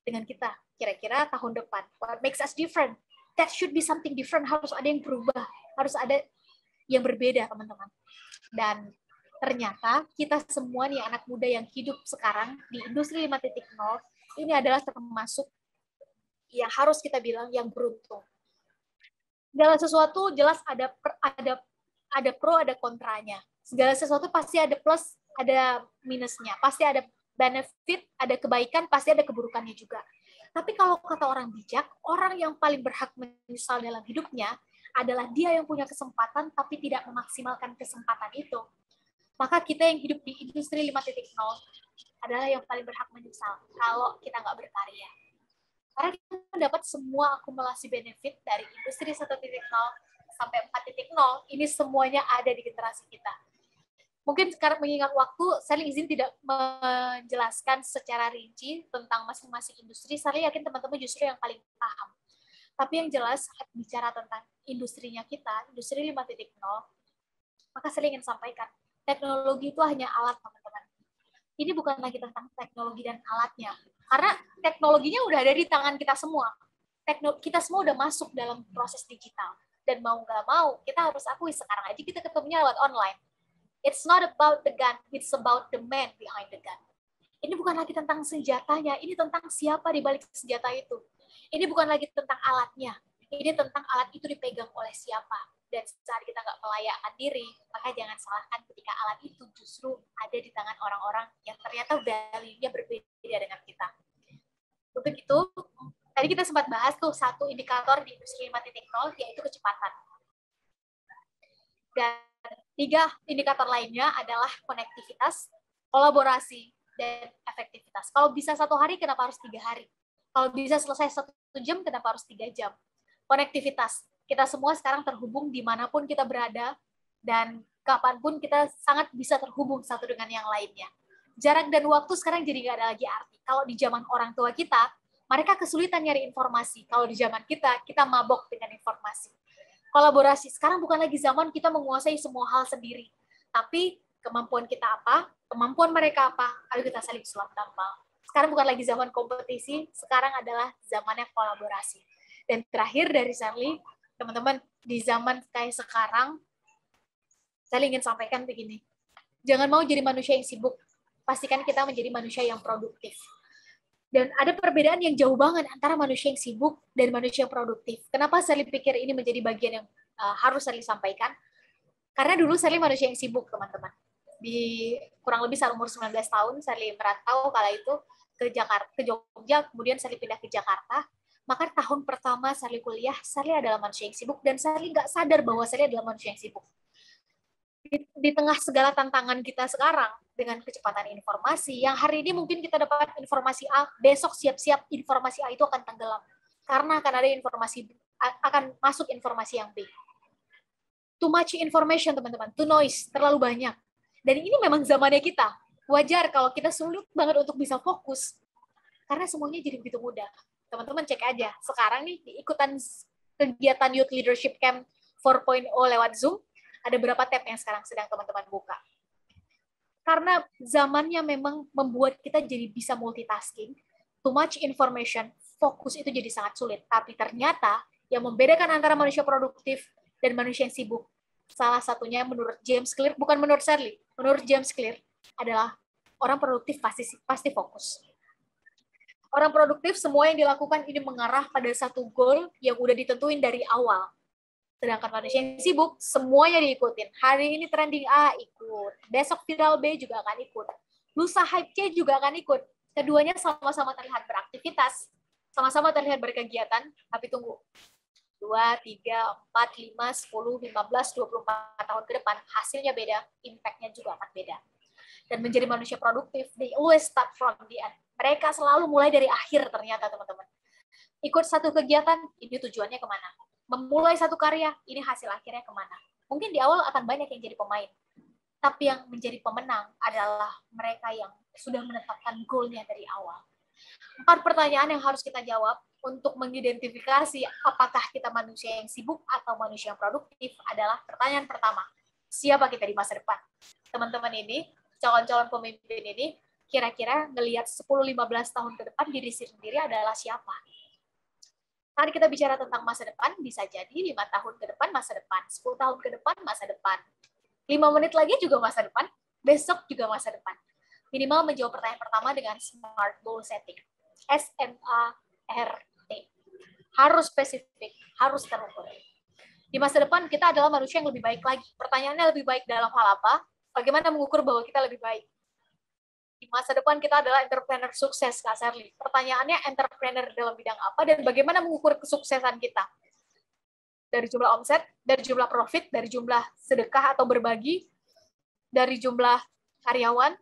Dengan kita kira-kira tahun depan, what makes us different? That should be something different, harus ada yang berubah, harus ada yang berbeda, teman-teman. Dan ternyata kita semua nih anak muda yang hidup sekarang di industri 5.0 ini adalah termasuk yang harus kita bilang yang beruntung. Segala sesuatu jelas ada pro, ada kontranya. Segala sesuatu pasti ada plus, ada minusnya. Pasti ada benefit, ada kebaikan, pasti ada keburukannya juga. Tapi kalau kata orang bijak, orang yang paling berhak menyesal dalam hidupnya adalah dia yang punya kesempatan tapi tidak memaksimalkan kesempatan itu. Maka kita yang hidup di industri 5.0 adalah yang paling berhak menyesal kalau kita nggak berkarya. Karena kita mendapat semua akumulasi benefit dari industri 1.0 sampai 4.0, ini semuanya ada di generasi kita. Mungkin sekarang mengingat waktu, saya izin tidak menjelaskan secara rinci tentang masing-masing industri, saya yakin teman-teman justru yang paling paham. Tapi yang jelas, bicara tentang industrinya kita, industri 5.0, maka saya ingin sampaikan, teknologi itu hanya alat, teman-teman. Ini bukan lagi tentang teknologi dan alatnya, karena teknologinya udah ada di tangan kita semua. Kita semua udah masuk dalam proses digital. Dan mau nggak mau, kita harus akui sekarang aja kita ketemunya lewat online. It's not about the gun, it's about the man behind the gun. Ini bukan lagi tentang senjatanya, ini tentang siapa di balik senjata itu. Ini bukan lagi tentang alatnya, ini tentang alat itu dipegang oleh siapa. Dan saat kita nggak melayakkan diri, maka jangan salahkan ketika alat itu justru ada di tangan orang-orang yang ternyata value-nya berbeda dengan kita. Untuk itu, tadi kita sempat bahas tuh satu indikator di industri 5.0, yaitu kecepatan. Dan 3 indikator lainnya adalah konektivitas, kolaborasi, dan efektivitas. Kalau bisa 1 hari, kenapa harus 3 hari? Kalau bisa selesai 1 jam, kenapa harus 3 jam? Konektivitas. Kita semua sekarang terhubung dimanapun kita berada, dan kapanpun kita sangat bisa terhubung satu dengan yang lainnya. Jarak dan waktu sekarang jadi nggak ada lagi arti. Kalau di zaman orang tua kita, mereka kesulitan nyari informasi. Kalau di zaman kita mabok dengan informasi. Kolaborasi. Sekarang bukan lagi zaman kita menguasai semua hal sendiri. Tapi kemampuan kita apa, kemampuan mereka apa, ayo kita saling sulap tampal. Sekarang bukan lagi zaman kompetisi, sekarang adalah zamannya kolaborasi. Dan terakhir dari Sally, teman-teman, di zaman kayak sekarang, saya ingin sampaikan begini. Jangan mau jadi manusia yang sibuk. Pastikan kita menjadi manusia yang produktif. Dan ada perbedaan yang jauh banget antara manusia yang sibuk dan manusia yang produktif. Kenapa saya pikir ini menjadi bagian yang harus saya sampaikan? Karena dulu saya manusia yang sibuk, teman-teman. Di kurang lebih saat umur 19 tahun, saya merantau kala itu ke Jogja, kemudian Sally pindah ke Jakarta. Maka tahun pertama Sally kuliah, Sally adalah manusia yang sibuk, dan Sally nggak sadar bahwa Sally adalah manusia yang sibuk. Di tengah segala tantangan kita sekarang, dengan kecepatan informasi, yang hari ini mungkin kita dapat informasi A, besok siap-siap informasi A itu akan tenggelam. Karena akan ada informasi, akan masuk informasi yang B. Too much information, teman-teman. Too noise, terlalu banyak. Dan ini memang zamannya kita. Wajar kalau kita sulit banget untuk bisa fokus. Karena semuanya jadi begitu mudah. Teman-teman cek aja. Sekarang nih, di ikutan kegiatan Youth Leadership Camp 4.0 lewat Zoom, ada berapa tab yang sekarang sedang teman-teman buka. Karena zamannya memang membuat kita jadi bisa multitasking, too much information, fokus itu jadi sangat sulit. Tapi ternyata yang membedakan antara manusia produktif dan manusia yang sibuk, salah satunya menurut James Clear, bukan menurut Sally, menurut James Clear, adalah orang produktif pasti fokus. Orang produktif semua yang dilakukan ini mengarah pada satu goal yang udah ditentuin dari awal. Sedangkan manusia yang sibuk, semuanya diikutin. Hari ini trending A, ikut. Besok viral B juga akan ikut. Lusa hype C juga akan ikut. Keduanya sama-sama terlihat beraktivitas, sama-sama terlihat berkegiatan, tapi tunggu. 2, 3, 4, 5, 10, 15, 24 tahun ke depan, hasilnya beda, impact-nya juga akan beda. Dan menjadi manusia produktif, they always start from the end. Mereka selalu mulai dari akhir ternyata, teman-teman. Ikut satu kegiatan, ini tujuannya kemana? Memulai satu karya, ini hasil akhirnya kemana? Mungkin di awal akan banyak yang jadi pemain, tapi yang menjadi pemenang adalah mereka yang sudah menetapkan goal-nya dari awal. 4 pertanyaan yang harus kita jawab untuk mengidentifikasi apakah kita manusia yang sibuk atau manusia yang produktif adalah pertanyaan pertama, siapa kita di masa depan? Teman-teman ini, calon-calon pemimpin ini, kira-kira ngelihat 10-15 tahun ke depan diri sendiri adalah siapa? Saat kita bicara tentang masa depan, bisa jadi 5 tahun ke depan masa depan, 10 tahun ke depan masa depan, 5 menit lagi juga masa depan, besok juga masa depan. Minimal menjawab pertanyaan pertama dengan SMART goal setting. SMART. Harus spesifik, harus terukur. Di masa depan kita adalah manusia yang lebih baik lagi. Pertanyaannya lebih baik dalam hal apa? Bagaimana mengukur bahwa kita lebih baik? Di masa depan kita adalah entrepreneur sukses, Kak Sherly. Pertanyaannya entrepreneur dalam bidang apa dan bagaimana mengukur kesuksesan kita? Dari jumlah omset, dari jumlah profit, dari jumlah sedekah atau berbagi, dari jumlah karyawan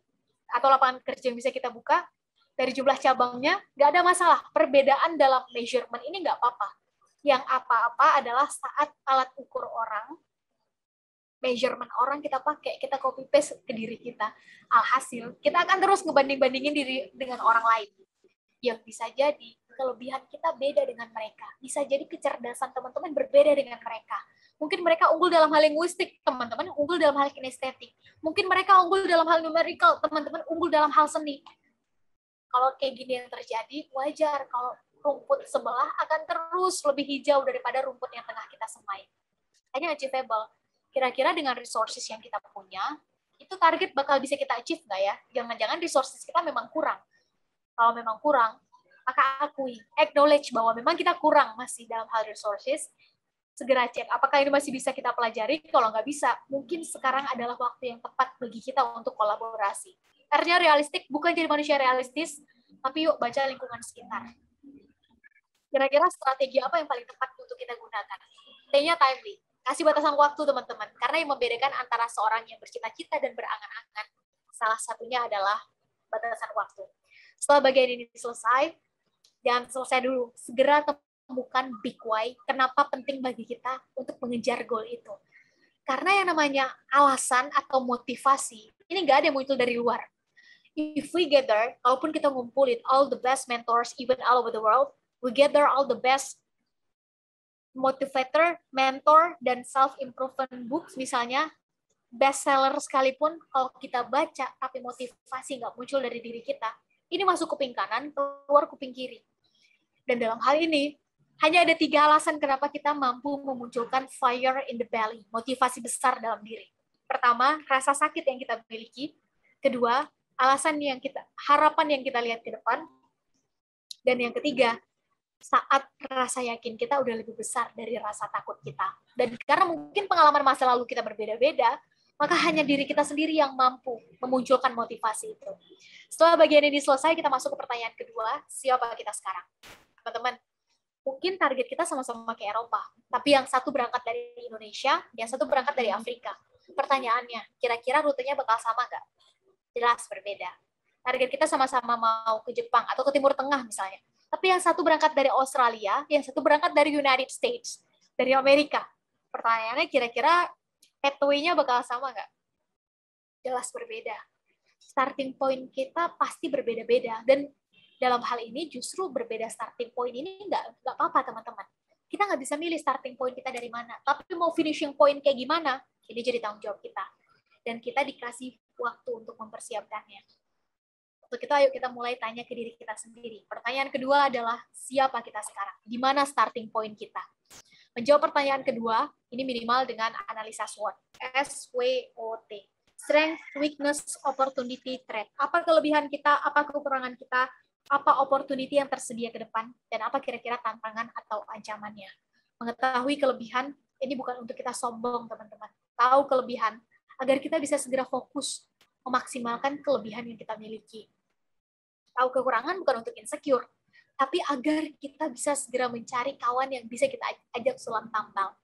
atau lapangan kerja yang bisa kita buka, dari jumlah cabangnya, nggak ada masalah. Perbedaan dalam measurement ini nggak apa-apa. Yang apa-apa adalah saat alat ukur orang, measurement orang kita pakai, kita copy paste ke diri kita. Alhasil, kita akan terus ngebanding-bandingin diri dengan orang lain. Yang bisa jadi kelebihan kita beda dengan mereka. Bisa jadi kecerdasan teman-teman berbeda dengan mereka. Mungkin mereka unggul dalam hal linguistik, teman-teman unggul dalam hal kinestetik. Mungkin mereka unggul dalam hal numerical, teman-teman unggul dalam hal seni. Kalau kayak gini yang terjadi, wajar kalau rumput sebelah akan terus lebih hijau daripada rumput yang tengah kita semai. Hanya achievable. Kira-kira dengan resources yang kita punya, itu target bakal bisa kita achieve nggak ya? Jangan-jangan resources kita memang kurang. Kalau memang kurang, maka akui, acknowledge bahwa memang kita kurang masih dalam hal resources, segera cek apakah ini masih bisa kita pelajari. Kalau nggak bisa, mungkin sekarang adalah waktu yang tepat bagi kita untuk kolaborasi. Artinya realistik, bukan jadi manusia realistis, tapi yuk baca lingkungan sekitar. Kira-kira strategi apa yang paling tepat untuk kita gunakan? T-nya timely. Kasih batasan waktu, teman-teman. Karena yang membedakan antara seorang yang bercita-cita dan berangan-angan, salah satunya adalah batasan waktu. Setelah bagian ini selesai, jangan selesai dulu. Segera temukan big why, kenapa penting bagi kita untuk mengejar goal itu. Karena yang namanya alasan atau motivasi, ini nggak ada yang muncul dari luar. If we gather, kalaupun kita ngumpulin all the best mentors, even all over the world, we gather all the best motivator, mentor, dan self-improvement books, misalnya, bestseller sekalipun, kalau kita baca, tapi motivasi nggak muncul dari diri kita, ini masuk kuping kanan, keluar kuping kiri. Dan dalam hal ini, hanya ada 3 alasan kenapa kita mampu memunculkan fire in the belly, motivasi besar dalam diri. Pertama, rasa sakit yang kita miliki. Kedua, harapan yang kita lihat ke depan. Dan yang ketiga, saat rasa yakin kita udah lebih besar dari rasa takut kita. Dan karena mungkin pengalaman masa lalu kita berbeda-beda, maka hanya diri kita sendiri yang mampu memunculkan motivasi itu. Setelah bagian ini selesai, kita masuk ke pertanyaan kedua, siapa kita sekarang? Teman-teman, mungkin target kita sama-sama ke Eropa, tapi yang satu berangkat dari Indonesia, yang satu berangkat dari Afrika. Pertanyaannya, kira-kira rutenya bakal sama nggak? Jelas berbeda. Target kita sama-sama mau ke Jepang atau ke Timur Tengah misalnya. Tapi yang satu berangkat dari Australia, yang satu berangkat dari United States, dari Amerika. Pertanyaannya, kira-kira pathway-nya bakal sama nggak? Jelas berbeda. Starting point kita pasti berbeda-beda. Dan dalam hal ini justru berbeda starting point ini nggak apa-apa, teman-teman. Kita nggak bisa milih starting point kita dari mana. Tapi mau finishing point kayak gimana, ini jadi tanggung jawab kita. Dan kita dikasih waktu untuk mempersiapkannya. Untuk itu, ayo kita mulai tanya ke diri kita sendiri. Pertanyaan kedua adalah, siapa kita sekarang? Di mana starting point kita? Menjawab pertanyaan kedua, ini minimal dengan analisa SWOT. SWOT. Strength, weakness, opportunity, threat. Apa kelebihan kita, apa kekurangan kita, apa opportunity yang tersedia ke depan, dan apa kira-kira tantangan atau ancamannya. Mengetahui kelebihan, ini bukan untuk kita sombong, teman-teman. Tahu kelebihan, agar kita bisa segera fokus memaksimalkan kelebihan yang kita miliki. Tahu kekurangan bukan untuk insecure, tapi agar kita bisa segera mencari kawan yang bisa kita ajak sulam tampal.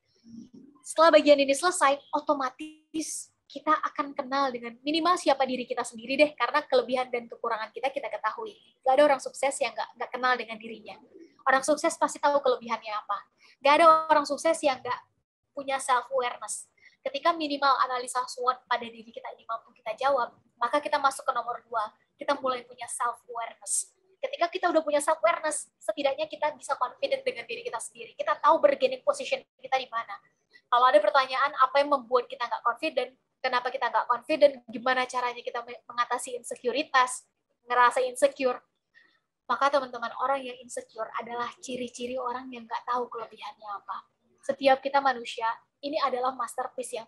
Setelah bagian ini selesai, otomatis kita akan kenal dengan minimal siapa diri kita sendiri deh, karena kelebihan dan kekurangan kita ketahui. Gak ada orang sukses yang gak kenal dengan dirinya. Orang sukses pasti tahu kelebihannya apa. Gak ada orang sukses yang gak punya self-awareness. Ketika minimal analisa SWOT pada diri kita ini mampu kita jawab, maka kita masuk ke nomor 2, kita mulai punya self-awareness. Ketika kita udah punya self-awareness, setidaknya kita bisa confident dengan diri kita sendiri. Kita tahu bargaining position kita di mana. Kalau ada pertanyaan, apa yang membuat kita nggak confident, kenapa kita nggak confident, gimana caranya kita mengatasi insekuritas, ngerasa insecure, maka teman-teman, orang yang insecure adalah ciri-ciri orang yang nggak tahu kelebihannya apa. Setiap kita manusia, ini adalah masterpiece yang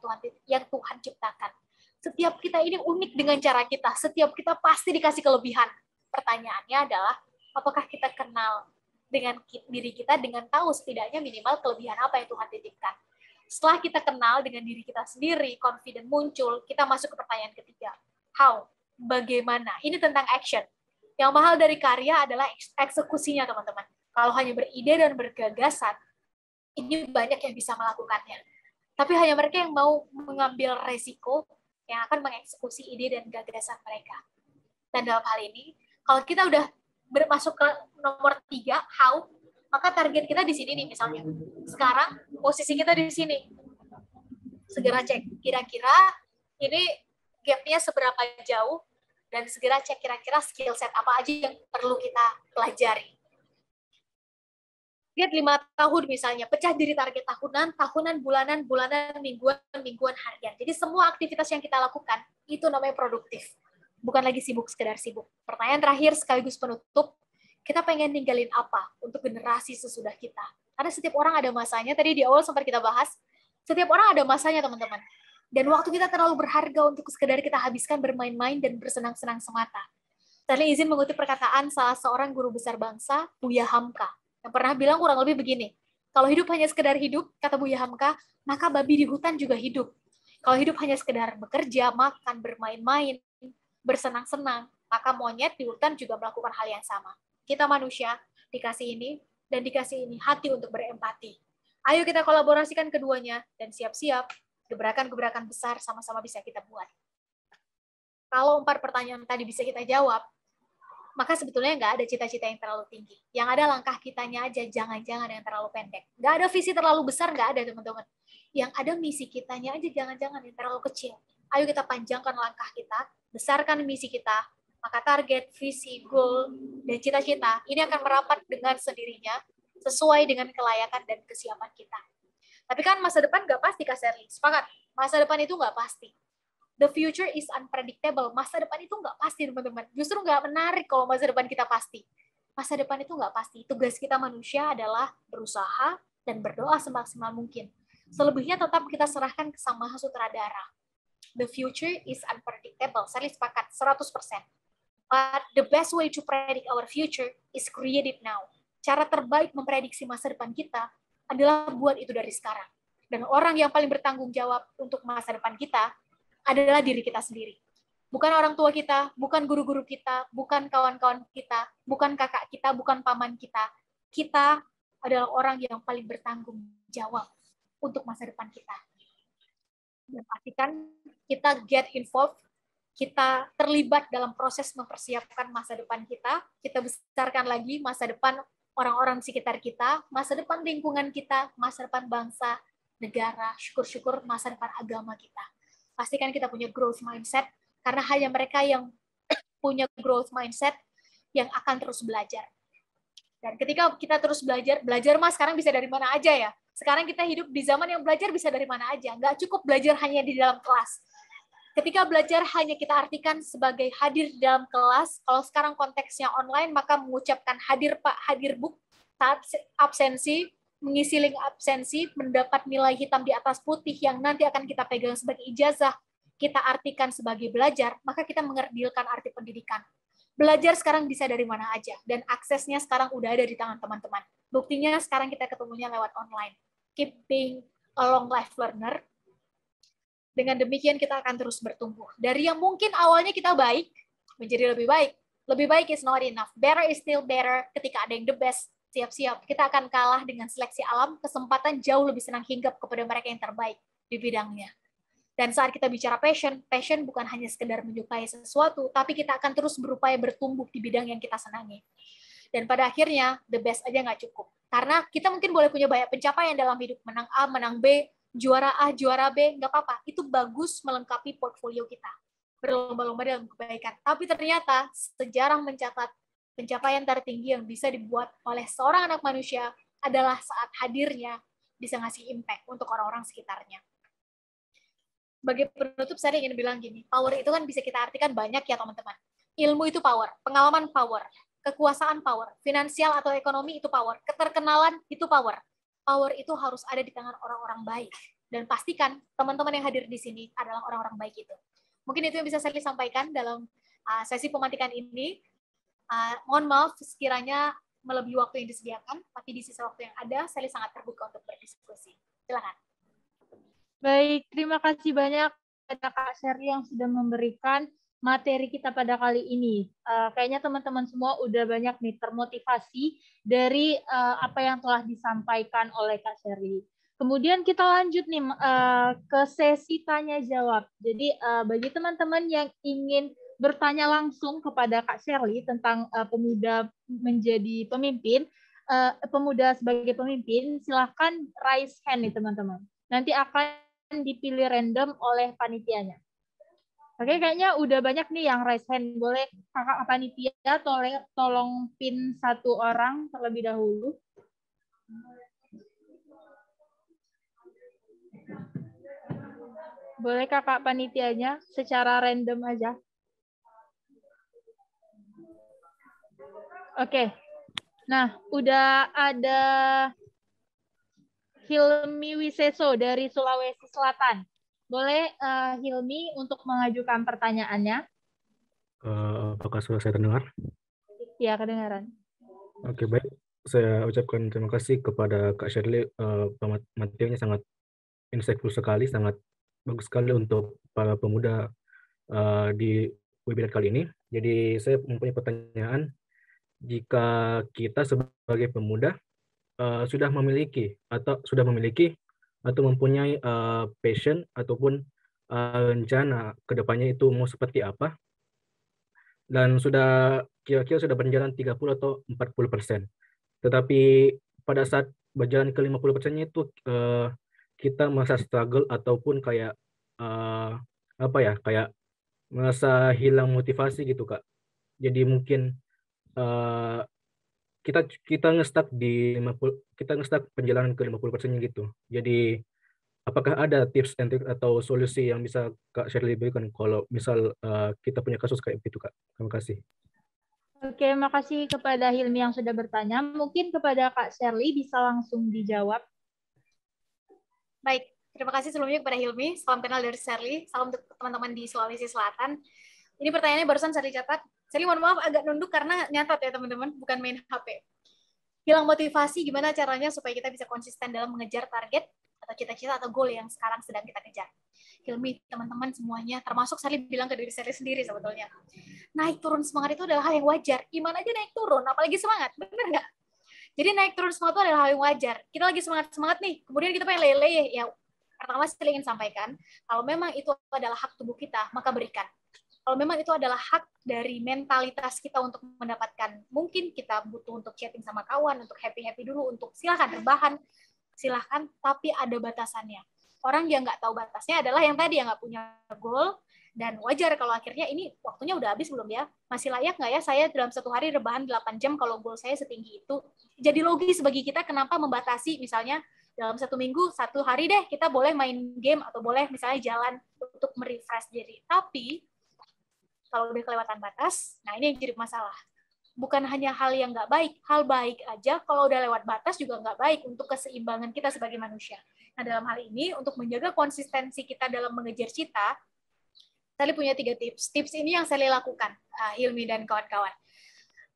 Tuhan ciptakan. Setiap kita ini unik dengan cara kita, setiap kita pasti dikasih kelebihan. Pertanyaannya adalah, apakah kita kenal dengan diri kita dengan tahu setidaknya minimal kelebihan apa yang Tuhan titipkan. Setelah kita kenal dengan diri kita sendiri, confident muncul, kita masuk ke pertanyaan ketiga. How? Bagaimana? Ini tentang action. Yang mahal dari karya adalah eksekusinya, teman-teman. Kalau hanya beride dan bergagasan, ini banyak yang bisa melakukannya. Tapi hanya mereka yang mau mengambil resiko yang akan mengeksekusi ide dan gagasan mereka. Dan dalam hal ini, kalau kita udah masuk ke nomor 3, how, maka target kita di sini nih misalnya. Sekarang posisi kita di sini. Segera cek kira-kira ini gap-nya seberapa jauh, dan segera cek kira-kira skill set apa aja yang perlu kita pelajari. Lihat 5 tahun misalnya, pecah dari target tahunan, bulanan, mingguan, harian. Jadi semua aktivitas yang kita lakukan, itu namanya produktif. Bukan lagi sekedar sibuk. Pertanyaan terakhir sekaligus penutup, kita pengen ninggalin apa untuk generasi sesudah kita? Karena setiap orang ada masanya, tadi di awal sempat kita bahas, setiap orang ada masanya, teman-teman. Dan waktu kita terlalu berharga untuk sekedar kita habiskan bermain-main dan bersenang-senang semata. Saya izin mengutip perkataan salah seorang guru besar bangsa, Buya Hamka, yang pernah bilang kurang lebih begini, kalau hidup hanya sekedar hidup, kata Buya Hamka, maka babi di hutan juga hidup. Kalau hidup hanya sekedar bekerja, makan, bermain-main, bersenang-senang, maka monyet di hutan juga melakukan hal yang sama. Kita manusia dikasih ini, dan dikasih ini hati untuk berempati. Ayo kita kolaborasikan keduanya, dan siap-siap, gebrakan-gebrakan besar sama-sama bisa kita buat. Kalau 4 pertanyaan tadi bisa kita jawab, maka sebetulnya nggak ada cita-cita yang terlalu tinggi. Yang ada langkah kitanya aja, jangan-jangan yang terlalu pendek. Nggak ada visi terlalu besar, nggak ada, teman-teman. Yang ada misi kitanya aja, jangan-jangan yang terlalu kecil. Ayo kita panjangkan langkah kita, besarkan misi kita, maka target, visi, goal, dan cita-cita ini akan merapat dengan sendirinya, sesuai dengan kelayakan dan kesiapan kita. Tapi kan masa depan nggak pasti, Kak Sherly. Sepakat, masa depan itu nggak pasti. The future is unpredictable. Masa depan itu nggak pasti, teman-teman. Justru nggak menarik kalau masa depan kita pasti. Masa depan itu nggak pasti. Tugas kita manusia adalah berusaha dan berdoa semaksimal mungkin. Selebihnya tetap kita serahkan ke Sang Maha Sutradara. The future is unpredictable. Saya sepakat 100%. But the best way to predict our future is create it now. Cara terbaik memprediksi masa depan kita adalah buat itu dari sekarang. Dan orang yang paling bertanggung jawab untuk masa depan kita adalah diri kita sendiri. Bukan orang tua kita, bukan guru-guru kita, bukan kawan-kawan kita, bukan kakak kita, bukan paman kita. Kita adalah orang yang paling bertanggung jawab untuk masa depan kita. Dan pastikan kita get involved, kita terlibat dalam proses mempersiapkan masa depan kita besarkan lagi masa depan orang-orang di sekitar kita, masa depan lingkungan kita, masa depan bangsa, negara, syukur-syukur masa depan agama kita. Pastikan kita punya growth mindset, karena hanya mereka yang punya growth mindset yang akan terus belajar. Dan ketika kita terus belajar mah sekarang bisa dari mana aja ya. Sekarang kita hidup di zaman yang belajar bisa dari mana aja. Nggak cukup belajar hanya di dalam kelas. Ketika belajar hanya kita artikan sebagai hadir di dalam kelas, kalau sekarang konteksnya online, maka mengucapkan hadir Pak, hadir Bu, saat absensi, mengisi link absensi, mendapat nilai hitam di atas putih yang nanti akan kita pegang sebagai ijazah, kita artikan sebagai belajar, maka kita mengerdilkan arti pendidikan. Belajar sekarang bisa dari mana aja, dan aksesnya sekarang udah ada di tangan teman-teman. Buktinya sekarang kita ketemunya lewat online. Keep being a long life learner. Dengan demikian kita akan terus bertumbuh. Dari yang mungkin awalnya kita baik, menjadi lebih baik. Lebih baik is not enough. Better is still better. Ketika ada yang the best, siap-siap. Kita akan kalah dengan seleksi alam, kesempatan jauh lebih senang hinggap kepada mereka yang terbaik di bidangnya. Dan saat kita bicara passion, passion bukan hanya sekedar menyukai sesuatu, tapi kita akan terus berupaya bertumbuh di bidang yang kita senangi. Dan pada akhirnya, the best aja nggak cukup. Karena kita mungkin boleh punya banyak pencapaian dalam hidup, menang A, menang B, juara A, juara B, nggak apa-apa. Itu bagus melengkapi portfolio kita. Berlomba-lomba dalam kebaikan. Tapi ternyata, sejarah mencatat pencapaian tertinggi yang bisa dibuat oleh seorang anak manusia adalah saat hadirnya bisa ngasih impact untuk orang-orang sekitarnya. Sebagai penutup, saya ingin bilang gini, power itu kan bisa kita artikan banyak ya teman-teman. Ilmu itu power, pengalaman power, kekuasaan power, finansial atau ekonomi itu power, keterkenalan itu power. Power itu harus ada di tangan orang-orang baik. Dan pastikan teman-teman yang hadir di sini adalah orang-orang baik itu. Mungkin itu yang bisa saya sampaikan dalam sesi pemantikan ini. Mohon maaf sekiranya melebihi waktu yang disediakan, tapi di sisa waktu yang ada, saya sangat terbuka untuk berdiskusi. Silakan. Baik, terima kasih banyak kepada Kak Sherly yang sudah memberikan materi kita pada kali ini. Kayaknya teman-teman semua udah banyak nih termotivasi dari apa yang telah disampaikan oleh Kak Sherly. Kemudian kita lanjut nih ke sesi tanya jawab. Jadi bagi teman-teman yang ingin bertanya langsung kepada Kak Sherly tentang pemuda menjadi pemimpin, pemuda sebagai pemimpin, silahkan raise hand nih teman-teman. Nanti akan dipilih random oleh panitianya. Oke, kayaknya udah banyak nih yang raise hand. Boleh kakak panitia tolong pin satu orang terlebih dahulu. Boleh kakak panitianya secara random aja. Oke. Nah, udah ada Hilmi Wiseso dari Sulawesi Selatan. Boleh Hilmi untuk mengajukan pertanyaannya? Apakah suara saya terdengar? Ya, kedengaran. Oke, baik. Saya ucapkan terima kasih kepada Kak Sherly. Materinya sangat insightful sekali, sangat bagus sekali untuk para pemuda di webinar kali ini. Jadi saya mempunyai pertanyaan, jika kita sebagai pemuda sudah memiliki atau mempunyai passion ataupun rencana kedepannya itu mau seperti apa, dan kira-kira sudah berjalan 30 atau 40%. Tetapi pada saat berjalan ke 50%-nya itu kita merasa struggle ataupun kayak kayak merasa hilang motivasi gitu, Kak. Jadi mungkin kita nge-stuck perjalanan ke 50%-nya gitu. Jadi apakah ada tips and trick atau solusi yang bisa Kak Sherly berikan kalau misal kita punya kasus kayak gitu, Kak? Terima kasih. Oke, makasih kepada Hilmi yang sudah bertanya. Mungkin kepada Kak Sherly bisa langsung dijawab. Baik, terima kasih sebelumnya kepada Hilmi. Salam kenal dari Sherly. Salam untuk teman-teman di Sulawesi Selatan. Ini pertanyaannya barusan saya dicatat. Sherly, mohon maaf agak nunduk karena nyatat ya teman-teman, bukan main HP. Hilang motivasi, gimana caranya supaya kita bisa konsisten dalam mengejar target atau cita-cita atau goal yang sekarang sedang kita kejar. Hilmi, teman-teman semuanya, termasuk Sally bilang ke diri Sally sendiri sebetulnya, naik turun semangat itu adalah hal yang wajar. Gimana aja naik turun, apalagi semangat, bener nggak? Jadi naik turun semangat itu adalah hal yang wajar. Kita lagi semangat nih, kemudian kita pengen lele, ya pertama saya ingin sampaikan, kalau memang itu adalah hak tubuh kita, maka berikan. Kalau memang itu adalah hak dari mentalitas kita untuk mendapatkan, mungkin kita butuh untuk chatting sama kawan, untuk happy-happy dulu, untuk silahkan rebahan, silahkan, tapi ada batasannya. Orang yang nggak tahu batasnya adalah yang tadi yang nggak punya goal, dan wajar kalau akhirnya ini waktunya udah habis belum ya? Masih layak nggak ya saya dalam satu hari rebahan 8 jam kalau goal saya setinggi itu? Jadi logis bagi kita kenapa membatasi misalnya dalam 1 minggu, 1 hari deh kita boleh main game atau boleh misalnya jalan untuk merefresh diri. Tapi kalau udah kelewatan batas, nah ini yang jadi masalah. Bukan hanya hal yang nggak baik, hal baik aja kalau udah lewat batas juga nggak baik untuk keseimbangan kita sebagai manusia. Nah dalam hal ini, untuk menjaga konsistensi kita dalam mengejar cita, Sally punya 3 tips. Tips ini yang Sally lakukan, Hilmi dan kawan-kawan.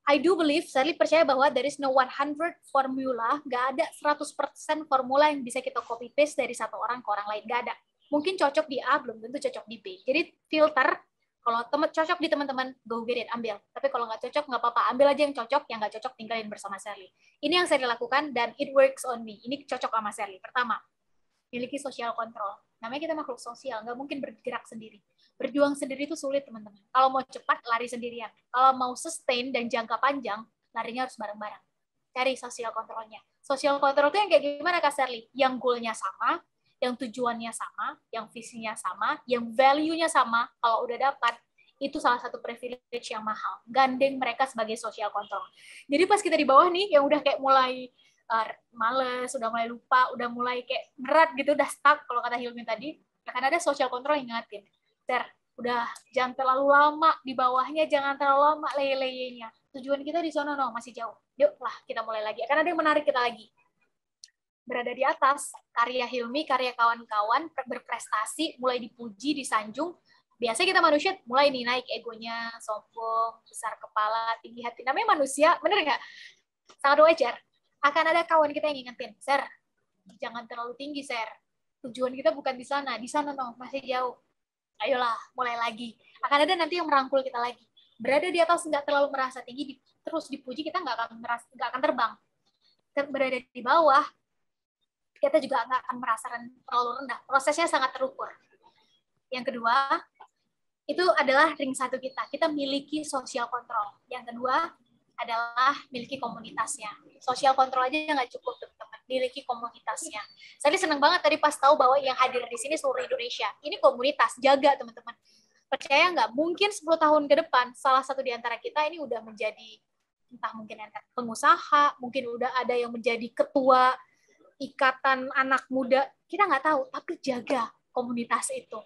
I do believe, Sally percaya bahwa there is no 100 formula, nggak ada 100% formula yang bisa kita copy-paste dari satu orang ke orang lain, nggak ada. Mungkin cocok di A, belum tentu cocok di B. Jadi filter, kalau cocok di teman-teman, go get it, ambil. Tapi kalau nggak cocok, nggak apa-apa. Ambil aja yang cocok, yang nggak cocok tinggalin bersama Sally. Ini yang Sally lakukan, dan it works on me. Ini cocok sama Sally. Pertama, miliki social control. Namanya kita makhluk sosial, nggak mungkin bergerak sendiri. Berjuang sendiri itu sulit, teman-teman. Kalau mau cepat, lari sendirian. Kalau mau sustain dan jangka panjang, larinya harus bareng-bareng. Cari social control-nya. Social control itu yang kayak gimana, Kak Sally? Yang goal-nya sama, yang tujuannya sama, yang visinya sama, yang value-nya sama, kalau udah dapat, itu salah satu privilege yang mahal. Gandeng mereka sebagai social control. Jadi pas kita di bawah nih, yang udah kayak mulai males, udah mulai lupa, udah mulai kayak berat gitu, udah stuck, kalau kata Hilmi tadi, akan ada social control yang ngingetin. Udah jangan terlalu lama di bawahnya, jangan terlalu lama leye-leyenya. Tujuan kita di sana masih jauh. Yuk lah, kita mulai lagi. Akan ada yang menarik kita lagi. Berada di atas, karya Hilmi, karya kawan-kawan, berprestasi, mulai dipuji, disanjung. Biasanya kita manusia mulai nih naik egonya, sombong, besar kepala, tinggi hati. Namanya manusia, bener nggak? Sangat wajar. Akan ada kawan kita yang ngingetin, Ser, jangan terlalu tinggi, Ser. Tujuan kita bukan di sana masih jauh. Ayolah, mulai lagi. Akan ada nanti yang merangkul kita lagi. Berada di atas nggak terlalu merasa tinggi, terus dipuji, kita nggak akan terbang. Berada di bawah, kita juga nggak akan merasa terlalu rendah. Prosesnya sangat terukur. Yang kedua, itu adalah ring 1 kita. Kita miliki social control. Yang kedua adalah miliki komunitasnya. Social control aja nggak cukup, teman-teman. Miliki komunitasnya. Saya senang banget tadi pas tahu bahwa yang hadir di sini seluruh Indonesia. Ini komunitas, jaga teman-teman. Percaya nggak? Mungkin 10 tahun ke depan, salah satu di antara kita ini udah menjadi, entah mungkin pengusaha, mungkin udah ada yang menjadi ketua ikatan anak muda. Kita nggak tahu, tapi jaga komunitas itu.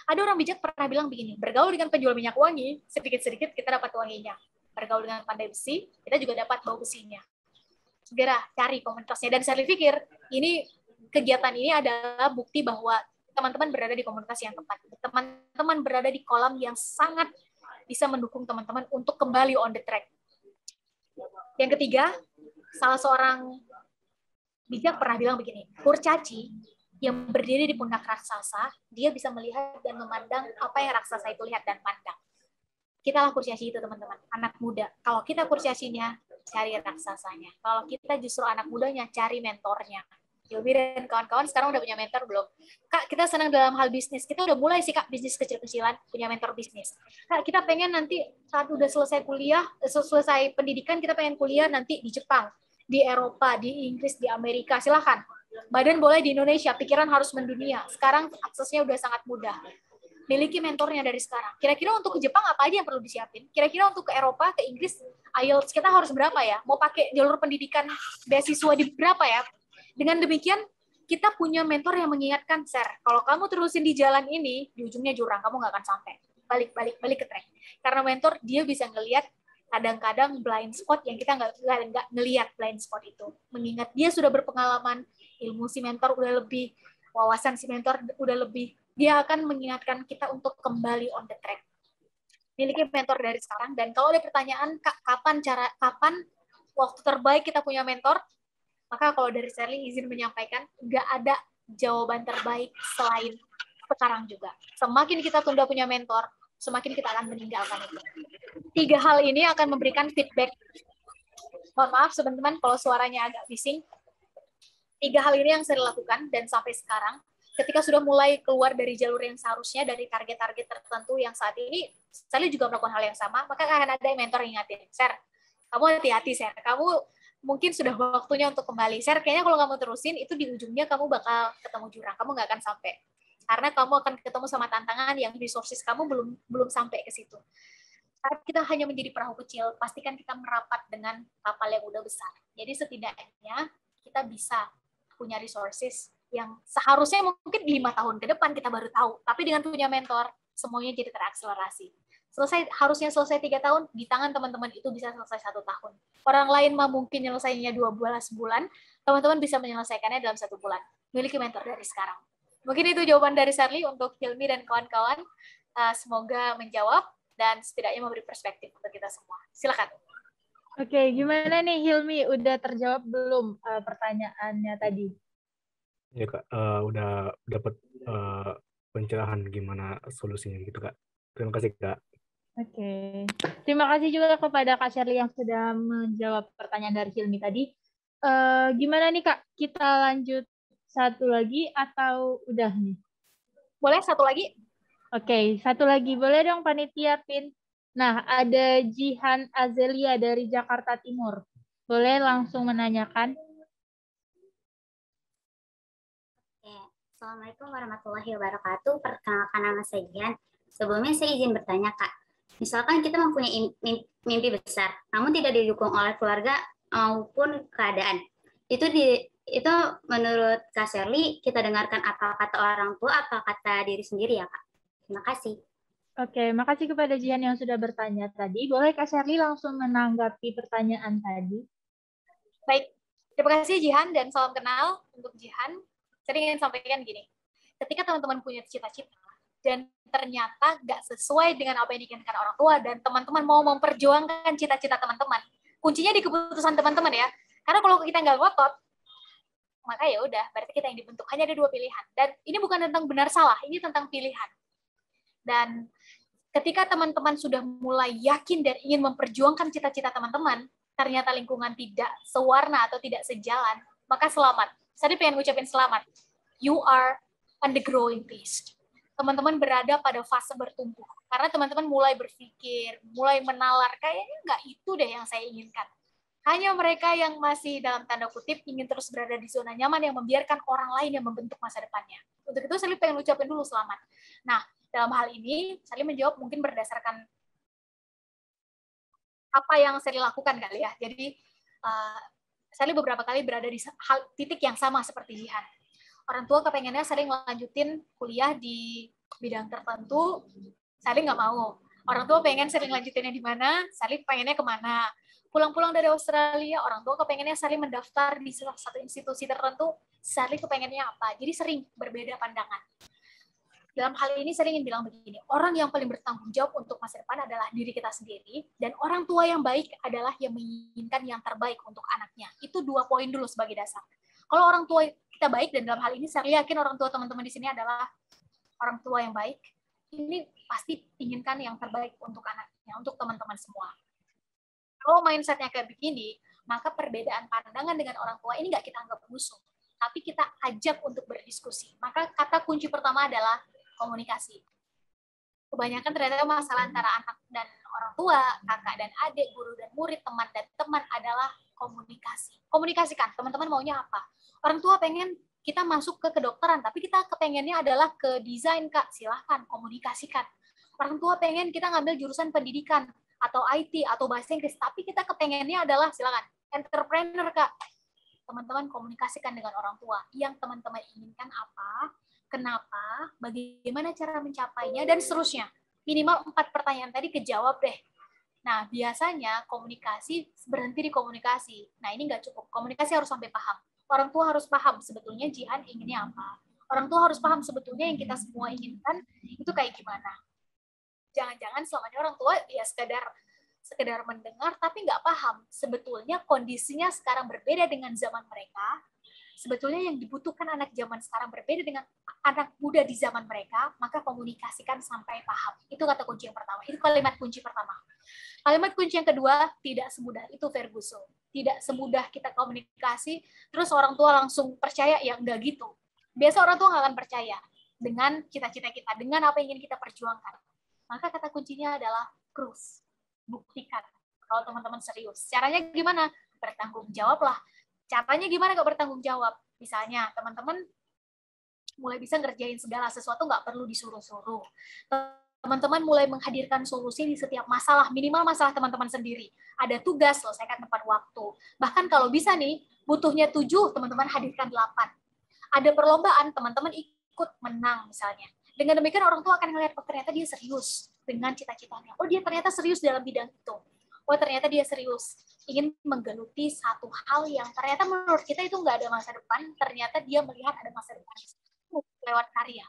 Ada orang bijak pernah bilang begini, bergaul dengan penjual minyak wangi, sedikit-sedikit kita dapat wanginya. Bergaul dengan pandai besi, kita juga dapat bau besinya. Segera cari komunitasnya. Dan saya pikir, kegiatan ini adalah bukti bahwa teman-teman berada di komunitas yang tepat. Teman-teman berada di kolam yang sangat bisa mendukung teman-teman untuk kembali on the track. Yang ketiga, salah seorang bijak pernah bilang begini, kurcaci yang berdiri di pundak raksasa, dia bisa melihat dan memandang apa yang raksasa itu lihat dan pandang. Kita lah kurcaci itu, teman-teman. Anak muda. Kalau kita kurcacinya, cari raksasanya. Kalau kita justru anak mudanya, cari mentornya. Yobi dan kawan-kawan sekarang udah punya mentor belum? Kak, kita senang dalam hal bisnis. Kita udah mulai sih, Kak, bisnis kecil-kecilan, punya mentor bisnis. Kak, kita pengen nanti saat udah selesai kuliah, selesai pendidikan, kita pengen kuliah nanti di Jepang, di Eropa, di Inggris, di Amerika. Silahkan. Badan boleh di Indonesia, pikiran harus mendunia. Sekarang aksesnya udah sangat mudah. Miliki mentornya dari sekarang. Kira-kira untuk ke Jepang apa aja yang perlu disiapin? Kira-kira untuk ke Eropa, ke Inggris, IELTS kita harus berapa ya? Mau pakai jalur pendidikan beasiswa di berapa ya? Dengan demikian, kita punya mentor yang mengingatkan, Ser, kalau kamu terusin di jalan ini, di ujungnya jurang, kamu nggak akan sampai. Balik ke track. Karena mentor, dia bisa ngelihat kadang-kadang blind spot yang kita nggak ngelihat blind spot itu. Mengingat dia sudah berpengalaman, ilmu si mentor udah lebih, wawasan si mentor udah lebih, dia akan mengingatkan kita untuk kembali on the track. Miliki mentor dari sekarang, dan kalau ada pertanyaan, kapan waktu terbaik kita punya mentor, maka kalau dari Sally izin menyampaikan, nggak ada jawaban terbaik selain sekarang juga. Semakin kita tunda punya mentor, semakin kita akan meninggalkan itu. 3 hal ini akan memberikan feedback. Mohon maaf teman-teman kalau suaranya agak bising. 3 hal ini yang saya lakukan dan sampai sekarang, ketika sudah mulai keluar dari jalur yang seharusnya, dari target-target tertentu yang saat ini, saya juga melakukan hal yang sama, maka akan ada mentor yang ingatin, Sher, kamu hati-hati, Sher, kamu mungkin sudah waktunya untuk kembali. Sher, kayaknya kalau kamu terusin, itu di ujungnya kamu bakal ketemu jurang, kamu nggak akan sampai. Karena kamu akan ketemu sama tantangan yang resources kamu belum sampai ke situ. Saat kita hanya menjadi perahu kecil, pastikan kita merapat dengan kapal yang udah besar. Jadi setidaknya kita bisa punya resources yang seharusnya mungkin 5 tahun ke depan kita baru tahu. Tapi dengan punya mentor, semuanya jadi terakselerasi. Harusnya selesai 3 tahun, di tangan teman-teman itu bisa selesai 1 tahun. Orang lain mah mungkin nyelesainya 12 bulan, teman-teman bisa menyelesaikannya dalam 1 bulan. Miliki mentor dari sekarang. Mungkin itu jawaban dari Sherly untuk Hilmi dan kawan-kawan. Semoga menjawab dan setidaknya memberi perspektif untuk kita semua. Silakan. Oke, gimana nih Hilmi? Udah terjawab belum pertanyaannya tadi? Ya Kak, udah dapat pencerahan gimana solusinya gitu Kak. Terima kasih Kak. Oke. Terima kasih juga kepada Kak Sherly yang sudah menjawab pertanyaan dari Hilmi tadi. Gimana nih Kak? Kita lanjut satu lagi atau udah nih? Boleh satu lagi? Oke, satu lagi. Boleh dong panitia Pin? Nah, ada Jihan Azelia dari Jakarta Timur. Boleh langsung menanyakan? Assalamualaikum warahmatullahi wabarakatuh. Perkenalkan nama saya Jihan. Sebelumnya saya izin bertanya Kak. Misalkan kita mempunyai mimpi besar, namun tidak didukung oleh keluarga maupun keadaan. Itu menurut Kak Sherly, kita dengarkan apa kata orang tua, apa kata diri sendiri ya Kak? Terima kasih. Oke, makasih kepada Jihan yang sudah bertanya tadi. Boleh Kak Sherly langsung menanggapi pertanyaan tadi? Baik, terima kasih Jihan dan salam kenal untuk Jihan. Saya ingin sampaikan gini, ketika teman-teman punya cita-cita dan ternyata nggak sesuai dengan apa yang diinginkan orang tua dan teman-teman mau memperjuangkan cita-cita teman-teman, kuncinya di keputusan teman-teman ya. Karena kalau kita nggak ngotot, maka ya udah, berarti kita yang dibentuk. Hanya ada 2 pilihan. Dan ini bukan tentang benar salah, ini tentang pilihan. Dan ketika teman-teman sudah mulai yakin dan ingin memperjuangkan cita-cita teman-teman, ternyata lingkungan tidak sewarna atau tidak sejalan, maka selamat. Saya pengen ngucapin selamat. You are on the growing phase. Teman-teman berada pada fase bertumbuh. Karena teman-teman mulai berpikir, mulai menalar, kayaknya nggak itu deh yang saya inginkan. Hanya mereka yang masih dalam tanda kutip ingin terus berada di zona nyaman yang membiarkan orang lain yang membentuk masa depannya. Untuk itu saya pengen ucapin dulu selamat. Nah, dalam hal ini, saya menjawab mungkin berdasarkan apa yang saya lakukan kali ya. Jadi, saya beberapa kali berada di titik yang sama seperti Jihan. Orang tua kepengennya sering lanjutin kuliah di bidang tertentu, saya nggak mau. Orang tua pengen sering lanjutinnya di mana, saya pengennya kemana. Pulang-pulang dari Australia, orang tua kepengennya sering mendaftar di salah satu institusi tertentu, saya kepengennya apa. Jadi sering berbeda pandangan. Dalam hal ini saya ingin bilang begini, orang yang paling bertanggung jawab untuk masa depan adalah diri kita sendiri, dan orang tua yang baik adalah yang menginginkan yang terbaik untuk anaknya. Itu 2 poin dulu sebagai dasar. Kalau orang tua kita baik, dan dalam hal ini saya yakin orang tua teman-teman di sini adalah orang tua yang baik, ini pasti inginkan yang terbaik untuk anaknya, untuk teman-teman semua. Kalau mindset-nya kayak begini, maka perbedaan pandangan dengan orang tua ini nggak kita anggap musuh, tapi kita ajak untuk berdiskusi. Maka kata kunci pertama adalah komunikasi. Kebanyakan ternyata masalah antara anak dan orang tua, kakak dan adik, guru dan murid, teman dan teman adalah komunikasi. Komunikasikan, teman-teman maunya apa? Orang tua pengen kita masuk ke kedokteran, tapi kita kepengennya adalah ke desain, Kak. Silahkan, komunikasikan. Orang tua pengen kita ngambil jurusan pendidikan, atau IT, atau bahasa Inggris, tapi kita kepengennya adalah, silakan, entrepreneur, Kak. Teman-teman komunikasikan dengan orang tua. Yang teman-teman inginkan apa, kenapa, bagaimana cara mencapainya, dan seterusnya. Minimal 4 pertanyaan tadi kejawab deh. Nah, biasanya komunikasi berhenti di komunikasi. Nah, ini nggak cukup. Komunikasi harus sampai paham. Orang tua harus paham sebetulnya Jihan inginnya apa. Orang tua harus paham sebetulnya yang kita semua inginkan itu kayak gimana. Jangan-jangan selamanya orang tua ya sekedar mendengar tapi nggak paham. Sebetulnya kondisinya sekarang berbeda dengan zaman mereka. sebetulnya yang dibutuhkan anak zaman sekarang berbeda dengan anak muda di zaman mereka, maka komunikasikan sampai paham. Itu kata kunci yang pertama. Itu kalimat kunci pertama. Kalimat kunci yang kedua, tidak semudah itu Ferguson. Tidak semudah kita komunikasi, terus orang tua langsung percaya, ya enggak gitu. Biasa orang tua nggak akan percaya dengan cita-cita kita, dengan apa yang ingin kita perjuangkan. Maka kata kuncinya adalah proof. Buktikan kalau teman-teman serius. Caranya gimana? Bertanggung jawablah. Caranya gimana kok bertanggung jawab? Misalnya, teman-teman mulai bisa ngerjain segala sesuatu, nggak perlu disuruh-suruh. Teman-teman mulai menghadirkan solusi di setiap masalah, minimal masalah teman-teman sendiri. Ada tugas, selesaikan tepat waktu. Bahkan kalau bisa nih, butuhnya 7, teman-teman hadirkan 8. Ada perlombaan, teman-teman ikut menang misalnya. Dengan demikian orang tua akan melihat, oh ternyata dia serius dengan cita-citanya. Oh dia ternyata serius dalam bidang itu. Oh ternyata dia serius ingin menggeluti satu hal yang ternyata menurut kita itu nggak ada masa depan, ternyata dia melihat ada masa depan lewat karya.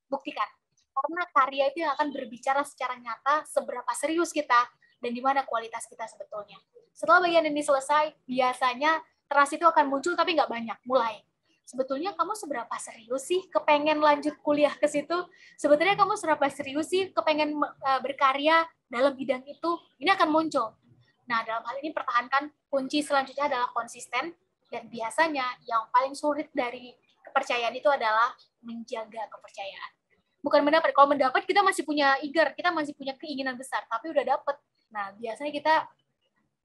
Buktikan. Karena karya itu yang akan berbicara secara nyata seberapa serius kita dan di mana kualitas kita sebetulnya. Setelah bagian ini selesai, biasanya trust itu akan muncul tapi nggak banyak, mulai. Sebetulnya kamu seberapa serius sih kepengen lanjut kuliah ke situ? Sebetulnya kamu seberapa serius sih kepengen berkarya dalam bidang itu? Ini akan muncul. Nah, dalam hal ini pertahankan, kunci selanjutnya adalah konsisten, dan biasanya yang paling sulit dari kepercayaan itu adalah menjaga kepercayaan. Bukan mendapat, kalau mendapat kita masih punya eager, kita masih punya keinginan besar, tapi udah dapet. Nah, biasanya kita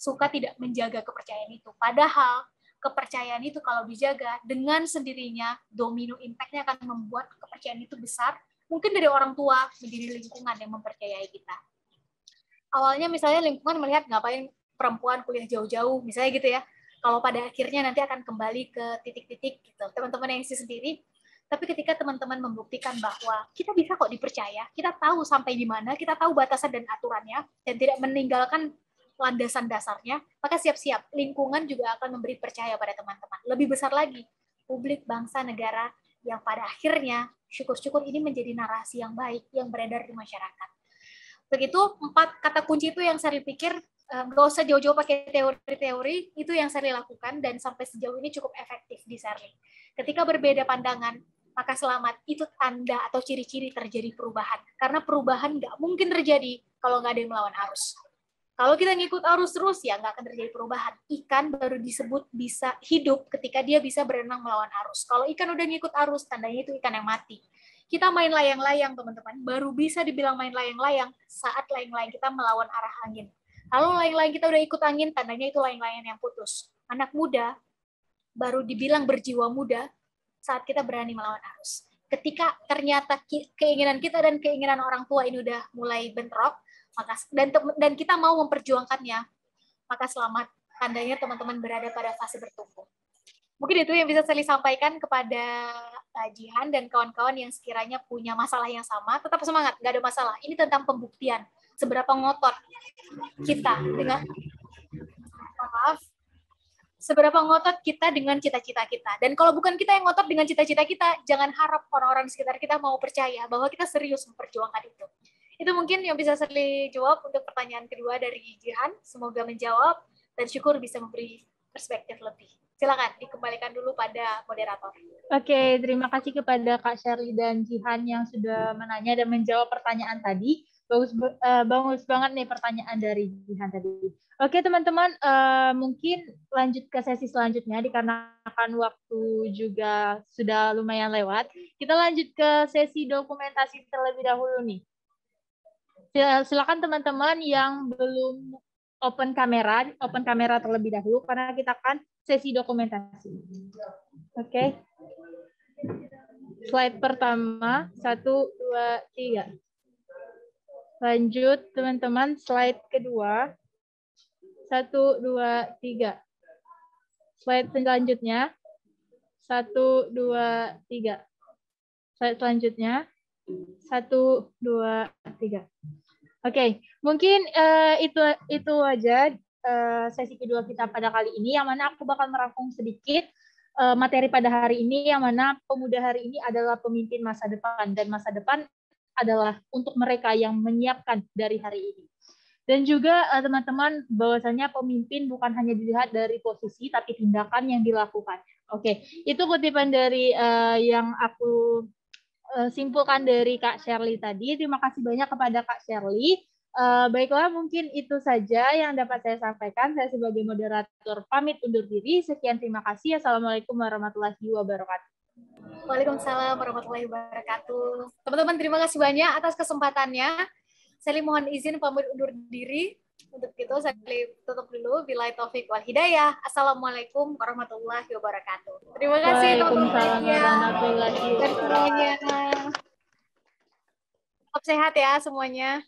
suka tidak menjaga kepercayaan itu. Padahal, kepercayaan itu kalau dijaga, dengan sendirinya, domino impact-nya akan membuat kepercayaan itu besar, mungkin dari orang tua, menjadi lingkungan yang mempercayai kita. Awalnya misalnya lingkungan melihat ngapain perempuan kuliah jauh-jauh, misalnya gitu ya. Kalau pada akhirnya nanti akan kembali ke titik-titik gitu, teman-teman yang isi sendiri. Tapi ketika teman-teman membuktikan bahwa kita bisa kok dipercaya, kita tahu sampai di mana, kita tahu batasan dan aturannya, dan tidak meninggalkan landasan dasarnya, maka siap-siap lingkungan juga akan memberi percaya pada teman-teman. Lebih besar lagi, publik, bangsa, negara, yang pada akhirnya syukur-syukur ini menjadi narasi yang baik yang beredar di masyarakat. Begitu 4 kata kunci itu yang saya pikir nggak usah jauh-jauh pakai teori-teori, itu yang saya lakukan dan sampai sejauh ini cukup efektif di Serling. Ketika berbeda pandangan, maka selamat, itu tanda atau ciri-ciri terjadi perubahan. Karena perubahan nggak mungkin terjadi kalau nggak ada yang melawan arus. Kalau kita ngikut arus terus, ya nggak akan terjadi perubahan. Ikan baru disebut bisa hidup ketika dia bisa berenang melawan arus. Kalau ikan udah ngikut arus, tandanya itu ikan yang mati. Kita main layang-layang, teman-teman. Baru bisa dibilang main layang-layang saat layang-layang kita melawan arah angin. Kalau layang-layang kita udah ikut angin, tandanya itu layang-layang yang putus. Anak muda baru dibilang berjiwa muda saat kita berani melawan arus. Ketika ternyata keinginan kita dan keinginan orang tua ini udah mulai bentrok, maka dan kita mau memperjuangkannya, maka selamat, tandanya teman-teman berada pada fase bertumbuh. Mungkin itu yang bisa saya sampaikan kepada Jihan dan kawan-kawan yang sekiranya punya masalah yang sama. Tetap semangat, nggak ada masalah. Ini tentang pembuktian. Seberapa ngotot kita dengan seberapa ngotot kita dengan cita-cita kita. Dan kalau bukan kita yang ngotot dengan cita-cita kita, jangan harap orang-orang di sekitar kita mau percaya bahwa kita serius memperjuangkan itu. Itu mungkin yang bisa saya jawab untuk pertanyaan kedua dari Jihan. Semoga menjawab dan syukur bisa memberi perspektif lebih. Silakan dikembalikan dulu pada moderator. Oke, terima kasih kepada Kak Shirley dan Jihan yang sudah menanya dan menjawab pertanyaan tadi. Bagus banget nih pertanyaan dari Jihan tadi. Oke teman-teman, mungkin lanjut ke sesi selanjutnya dikarenakan waktu juga sudah lumayan lewat. Kita lanjut ke sesi dokumentasi terlebih dahulu nih. Silakan teman-teman yang belum open kamera terlebih dahulu karena kita akan sesi dokumentasi. Oke. Slide pertama, 1, 2, 3. Lanjut teman-teman, slide kedua. 1, 2, 3. Slide selanjutnya. 1, 2, 3. Slide selanjutnya. 1, 2, 3. Oke, mungkin itu aja sesi kedua kita pada kali ini, yang mana aku bakal merangkum sedikit materi pada hari ini, yang mana pemuda hari ini adalah pemimpin masa depan, dan masa depan adalah untuk mereka yang menyiapkan dari hari ini. Dan juga teman-teman, bahwasanya pemimpin bukan hanya dilihat dari posisi, tapi tindakan yang dilakukan. Oke, itu kutipan dari yang aku simpulkan dari Kak Shirley tadi. Terima kasih banyak kepada Kak Shirley. Baiklah, mungkin itu saja yang dapat saya sampaikan. Saya sebagai moderator pamit undur diri. Sekian, terima kasih. Assalamualaikum warahmatullahi wabarakatuh. Waalaikumsalam warahmatullahi wabarakatuh. Teman-teman, terima kasih banyak atas kesempatannya. Saya mohon izin pamit undur diri. Untuk itu saya tutup dulu. Billahi taufik wal hidayah. Assalamualaikum warahmatullahi wabarakatuh. Terima kasih teman-teman. Waalaikumsalam warahmatullahi wabarakatuh. Tetap sehat ya semuanya.